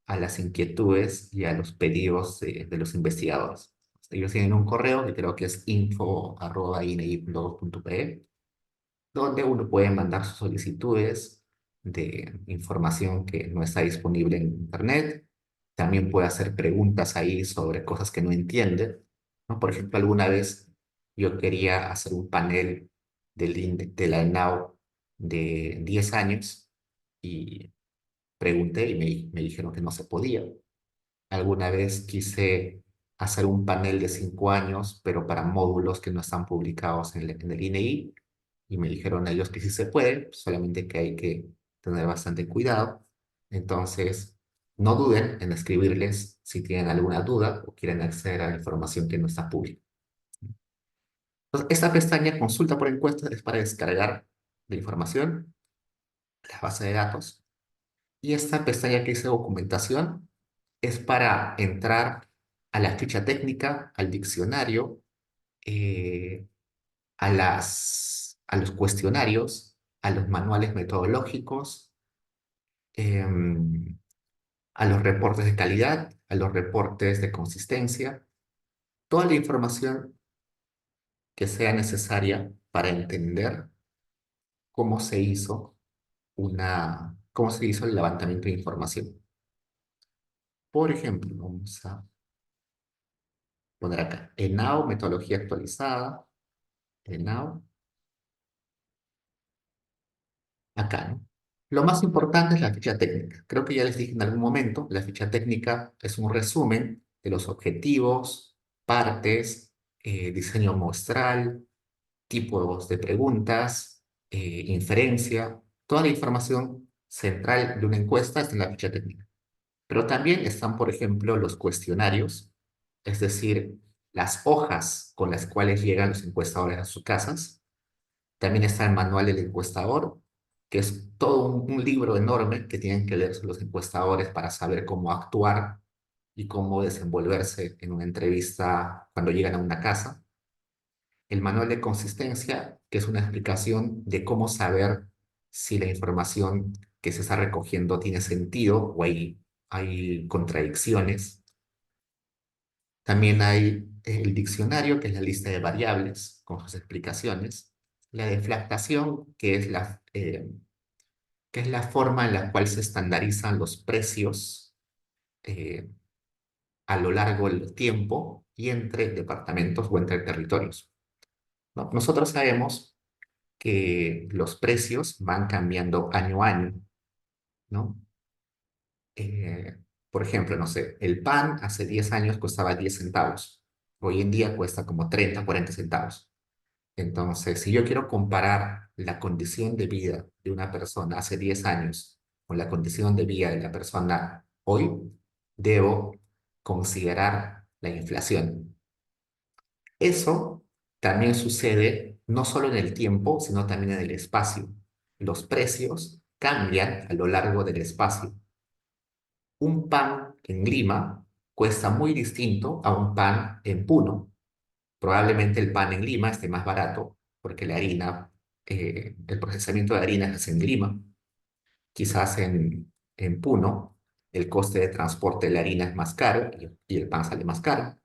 a las inquietudes y a los pedidos de los investigadores. Ellos tienen un correo que creo que es info@inei.gov.pe donde uno puede mandar sus solicitudes de información que no está disponible en Internet. También puede hacer preguntas ahí sobre cosas que no entiende, ¿no? Por ejemplo, alguna vez yo quería hacer un panel de la ENAU de 10 años y pregunté y me dijeron que no se podía. Alguna vez quise hacer un panel de 5 años, pero para módulos que no están publicados en el INEI, y me dijeron ellos que sí se puede, solamente que hay que tener bastante cuidado. Entonces, no duden en escribirles si tienen alguna duda o quieren acceder a la información que no está pública. Entonces, esta pestaña, consulta por encuesta, es para descargar la información, la base de datos. Y esta pestaña que dice documentación es para entrar a la ficha técnica, al diccionario, eh, a los cuestionarios, a los manuales metodológicos, em, a los reportes de calidad, a los reportes de consistencia, toda la información que sea necesaria para entender cómo se hizo cómo se hizo el levantamiento de información. Por ejemplo, vamos a poner acá, ENAU, metodología actualizada, ENAU, acá, ¿no? Lo más importante es la ficha técnica. Creo que ya les dije en algún momento, la ficha técnica es un resumen de los objetivos, partes, diseño muestral, tipos de preguntas, inferencia. Toda la información central de una encuesta está en la ficha técnica. Pero también están, por ejemplo, los cuestionarios, es decir, las hojas con las cuales llegan los encuestadores a sus casas. También está el manual del encuestador, que es todo un libro enorme que tienen que leer los encuestadores para saber cómo actuar y cómo desenvolverse en una entrevista cuando llegan a una casa. El manual de consistencia, que es una explicación de cómo saber si la información que se está recogiendo tiene sentido o hay contradicciones. También hay el diccionario, que es la lista de variables con sus explicaciones. La deflactación, que es la forma en la cual se estandarizan los precios eh, a lo largo del tiempo y entre departamentos o entre territorios, ¿no? Nosotros sabemos que los precios van cambiando año a año, ¿no? Eh, por ejemplo, no sé, el pan hace 10 años costaba 10 centavos. Hoy en día cuesta como 30, 40 centavos. Entonces, si yo quiero comparar la condición de vida de una persona hace 10 años con la condición de vida de la persona hoy, debo considerar la inflación. Eso también sucede no solo en el tiempo, sino también en el espacio. Los precios cambian a lo largo del espacio. Un pan en Lima cuesta muy distinto a un pan en Puno. Probablemente el pan en Lima esté más barato porque la harina, el procesamiento de harina es en Lima. Quizás en Puno el coste de transporte de la harina es más caro y el pan sale más caro.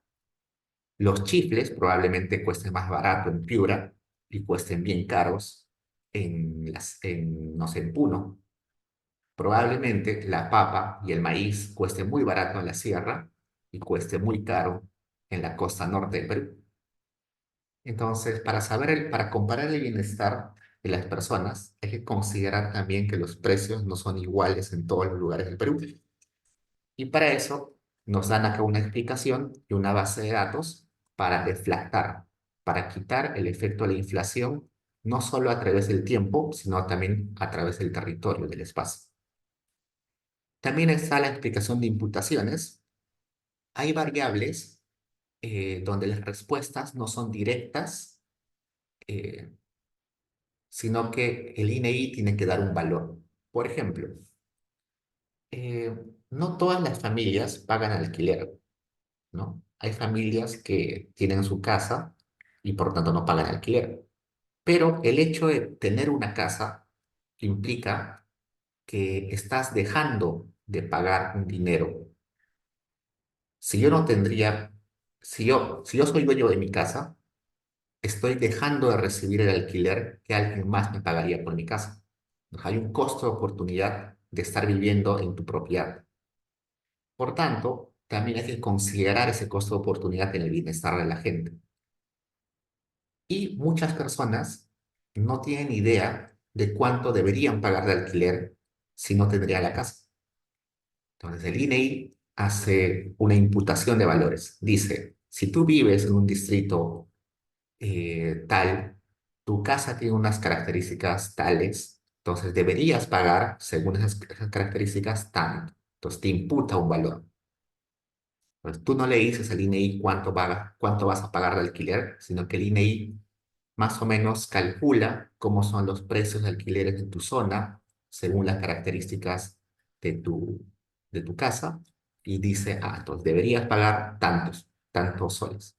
Los chifles probablemente cuesten más barato en Piura y cuesten bien caros no sé, en Puno. Probablemente la papa y el maíz cueste muy barato en la sierra y cueste muy caro en la costa norte del Perú. Entonces, para comparar el bienestar de las personas, hay que considerar también que los precios no son iguales en todos los lugares del Perú. Y para eso nos dan acá una explicación y una base de datos para deflactar, para quitar el efecto de la inflación, no solo a través del tiempo, sino también a través del territorio, del espacio. También está la explicación de imputaciones. Hay variables donde las respuestas no son directas, eh, sino que el INEI tiene que dar un valor. Por ejemplo, eh, no todas las familias pagan alquiler, ¿no? Hay familias que tienen su casa y por tanto no pagan alquiler. Pero el hecho de tener una casa implica que estás dejando de pagar un dinero. Si yo no tendría, si yo soy dueño de mi casa, estoy dejando de recibir el alquiler que alguien más me pagaría por mi casa. Hay un costo de oportunidad de estar viviendo en tu propiedad. Por tanto, también hay que considerar ese costo de oportunidad en el bienestar de la gente. Y muchas personas no tienen idea de cuánto deberían pagar de alquiler si no tendrían la casa. Entonces, el INEI hace una imputación de valores. Dice, si tú vives en un distrito tal, tu casa tiene unas características tales, entonces deberías pagar según esas características tanto. Entonces te imputa un valor. Entonces tú no le dices al INEI cuánto vas a pagar de alquiler, sino que el INEI más o menos calcula cómo son los precios de alquileres en tu zona según las características de de tu casa y dice, ah, entonces deberías pagar tantos soles.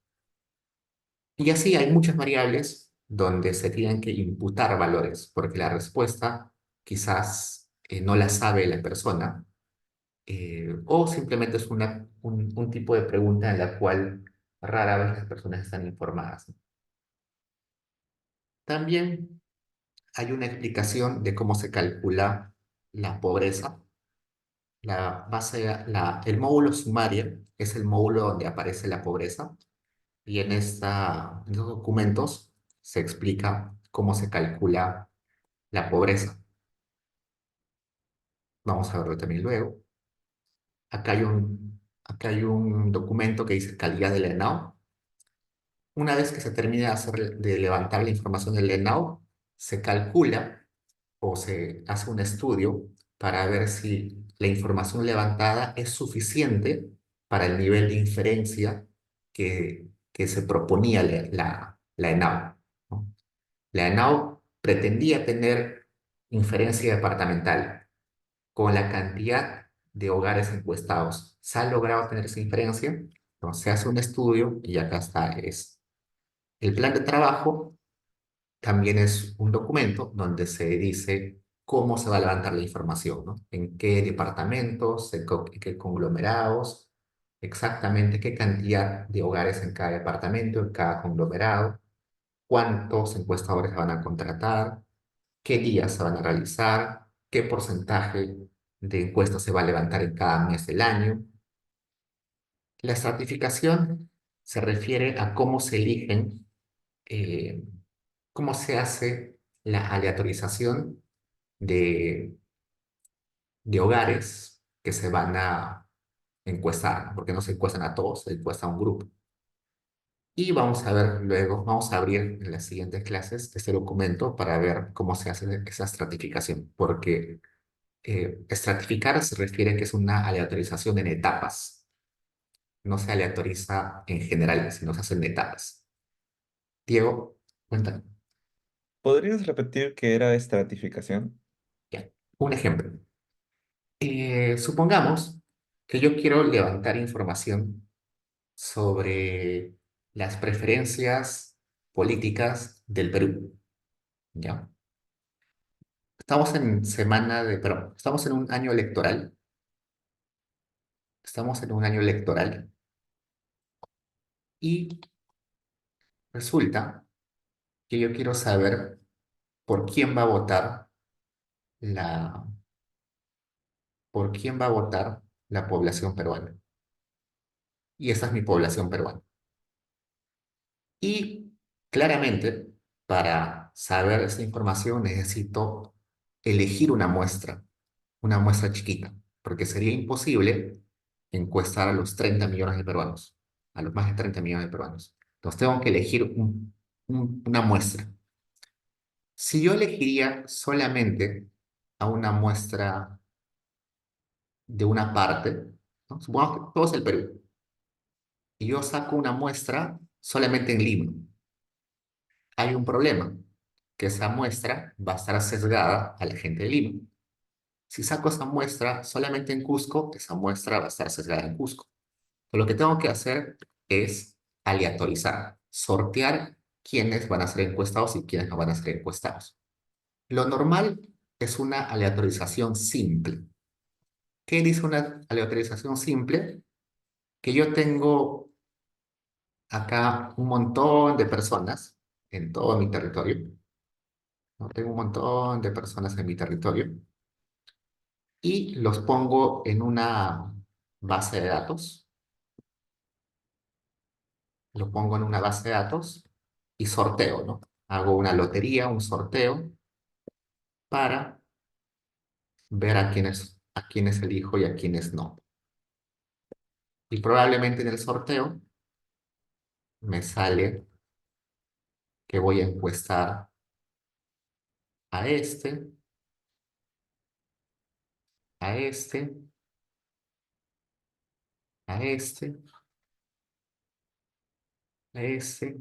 Y así hay muchas variables donde se tienen que imputar valores, porque la respuesta quizás no la sabe la persona, o simplemente es un tipo de pregunta en la cual rara vez las personas están informadas. También hay una explicación de cómo se calcula la pobreza. El módulo sumario es el módulo donde aparece la pobreza. Y en estos documentos se explica cómo se calcula la pobreza. Vamos a verlo también luego. Acá hay un documento que dice calidad del ENAO. Una vez que se termine de levantar la información del ENAO, se calcula o se hace un estudio para ver si la información levantada es suficiente para el nivel de inferencia que se proponía la ENAO, ¿no? La ENAO pretendía tener inferencia departamental con la cantidad de hogares encuestados. ¿Se ha logrado tener esa inferencia? Entonces se hace un estudio y acá está. El plan de trabajo también es un documento donde se dice cómo se va a levantar la información, ¿no? En qué departamentos, en qué conglomerados, exactamente qué cantidad de hogares en cada departamento, en cada conglomerado, cuántos encuestadores se van a contratar, qué días se van a realizar, qué porcentaje de encuestas se va a levantar en cada mes del año. La estratificación se refiere a cómo se eligen, eh, cómo se hace la aleatorización de, de hogares que se van a encuestar, ¿no? Porque no se encuestan a todos, se encuesta a un grupo. Y vamos a ver luego, vamos a abrir en las siguientes clases este documento para ver cómo se hace esa estratificación, porque estratificar se refiere a que es una aleatorización en etapas, no se aleatoriza en general, sino se hace en etapas. Diego, cuéntame. ¿Podrías repetir qué era estratificación? Ya. Un ejemplo. Supongamos que yo quiero levantar información sobre las preferencias políticas del Perú, ¿ya? Perdón, estamos en un año electoral, estamos en un año electoral y resulta que yo quiero saber por quién va a votar la, por quién va a votar la población peruana. Y esa es mi población peruana. Y claramente, para saber esa información necesito elegir una muestra chiquita, porque sería imposible encuestar a los 30 millones de peruanos, a los más de 30 millones de peruanos. Entonces tengo que elegir una muestra. Si yo elegiría solamente a una muestra de una parte, ¿no? Supongamos que todo es el Perú, y yo saco una muestra solamente en Lima, hay un problema, que esa muestra va a estar sesgada a la gente de Lima. Si saco esa muestra solamente en Cusco, esa muestra va a estar sesgada en Cusco. Lo que tengo que hacer es aleatorizar, sortear quiénes van a ser encuestados y quiénes no van a ser encuestados. Lo normal es una aleatorización simple. ¿Qué dice una aleatorización simple? Que yo tengo acá un montón de personas en todo mi territorio, ¿no? Tengo un montón de personas en mi territorio y los pongo en una base de datos, los pongo en una base de datos y sorteo, ¿no? Hago una lotería, un sorteo para ver a quiénes elijo y a quiénes no. Y probablemente en el sorteo me sale que voy a encuestar a este, a este, a este, a este,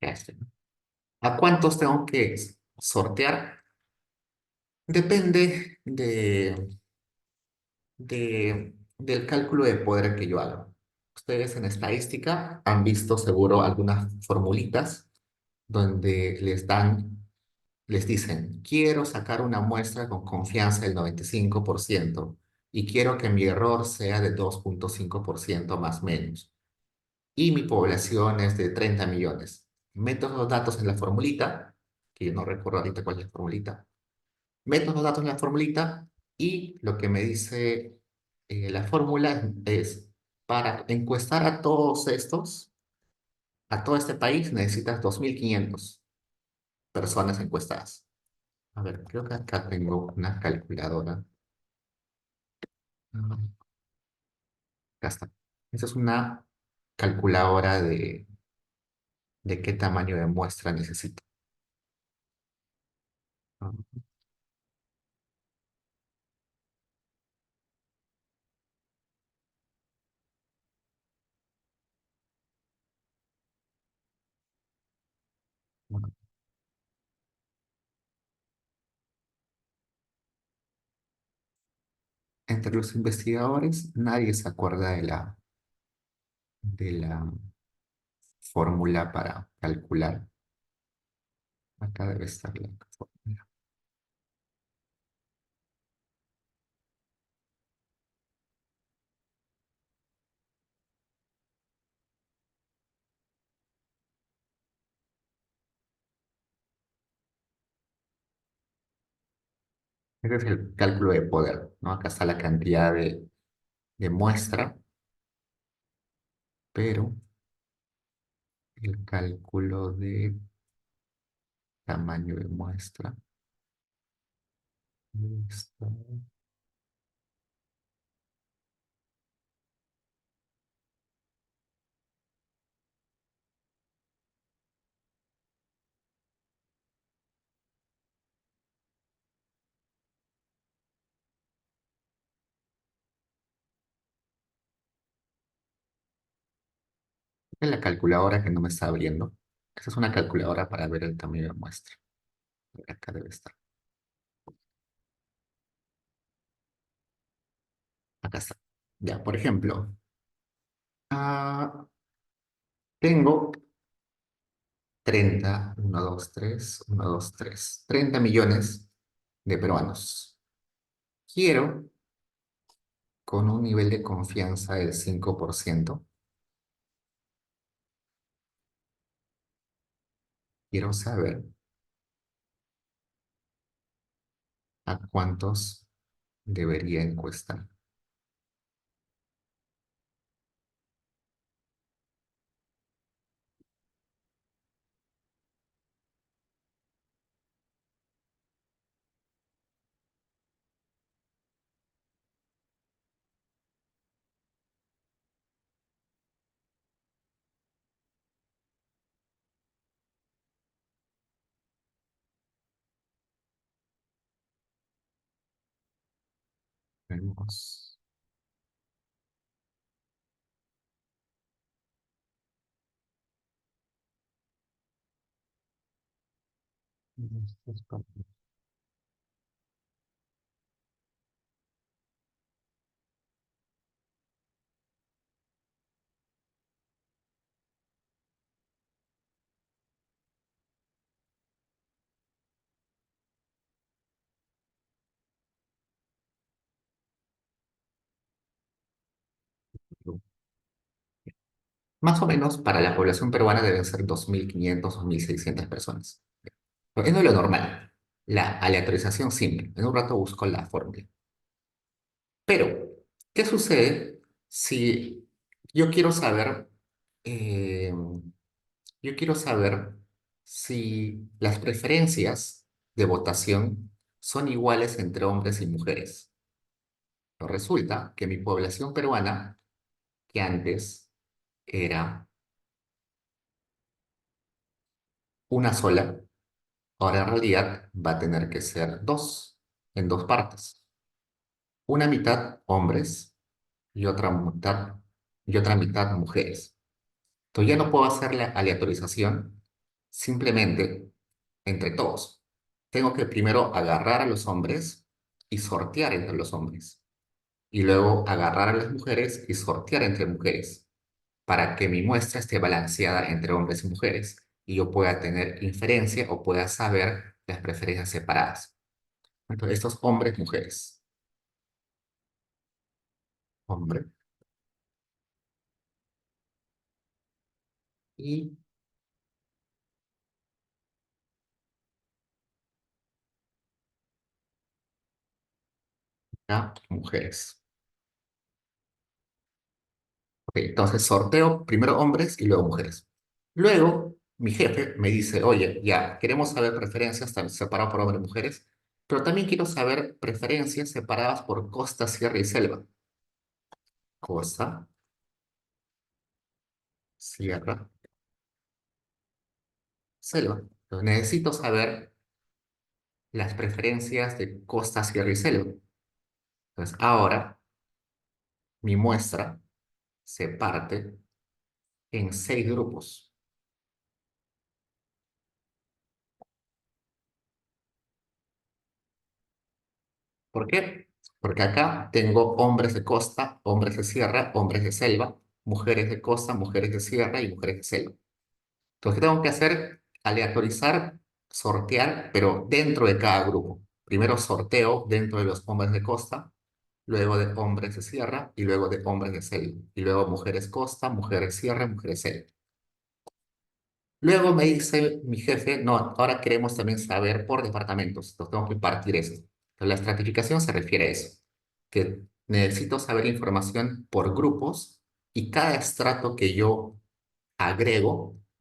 a este. ¿A cuántos tengo que sortear? Depende del cálculo de poder que yo haga. Ustedes en estadística han visto seguro algunas formulitas donde les dicen, quiero sacar una muestra con confianza del 95% y quiero que mi error sea de 2,5% más o menos. Y mi población es de 30 millones. Meto los datos en la formulita, que yo no recuerdo ahorita cuál es la formulita. Meto los datos en la formulita y lo que me dice la fórmula es, para encuestar a todos estos, a todo este país, necesitas 2.500 personas encuestadas. A ver, creo que acá tengo una calculadora. Acá está. Esa es una calculadora de qué tamaño de muestra necesito. Ah, bueno, entre los investigadores, nadie se acuerda de la fórmula para calcular. Acá debe estar la fórmula. Ese es el cálculo de poder, ¿no? Acá está la cantidad de muestra, pero el cálculo de tamaño de muestra. Listo. es la calculadora que no me está abriendo. Esta es una calculadora para ver el tamaño de muestra. Acá debe estar. Acá está. Ya, por ejemplo, tengo 30 millones de peruanos. Quiero, con un nivel de confianza del 5%, quiero saber a cuántos debería encuestar. Tenemos más o menos para la población peruana deben ser 2.500 o 1.600 personas. Pero es no es lo normal. La aleatorización simple. En un rato busco la fórmula. Pero, ¿qué sucede si yo quiero saber, eh, yo quiero saber si las preferencias de votación son iguales entre hombres y mujeres? Pero resulta que mi población peruana, que antes era una sola, ahora en realidad va a tener que ser dos, en dos partes. Una mitad hombres y otra mitad mujeres. Entonces ya no puedo hacer la aleatorización simplemente entre todos. Tengo que primero agarrar a los hombres y sortear entre los hombres. Y luego agarrar a las mujeres y sortear entre mujeres para que mi muestra esté balanceada entre hombres y mujeres y yo pueda tener inferencia o pueda saber las preferencias separadas. Entonces, estos hombres, mujeres. Hombre y mujeres. Ok, entonces sorteo primero hombres y luego mujeres. Luego, mi jefe me dice, oye, ya, queremos saber preferencias separadas por hombres y mujeres, pero también quiero saber preferencias separadas por costa, sierra y selva. Costa, sierra, selva. Entonces, necesito saber las preferencias de costa, sierra y selva. Entonces, ahora mi muestra se parte en 6 grupos. ¿Por qué? Porque acá tengo hombres de costa, hombres de sierra, hombres de selva, mujeres de costa, mujeres de sierra y mujeres de selva. Entonces, ¿qué tengo que hacer? Aleatorizar, sortear, pero dentro de cada grupo. Primero sorteo dentro de los hombres de costa, luego de hombres de sierra y luego de hombres de selva. Y luego mujeres costa, mujeres sierra, mujeres selva. Luego me dice mi jefe, no, ahora queremos también saber por departamentos, entonces tengo que partir eso. Entonces, la estratificación se refiere a eso, que necesito saber información por grupos y cada estrato que yo agrego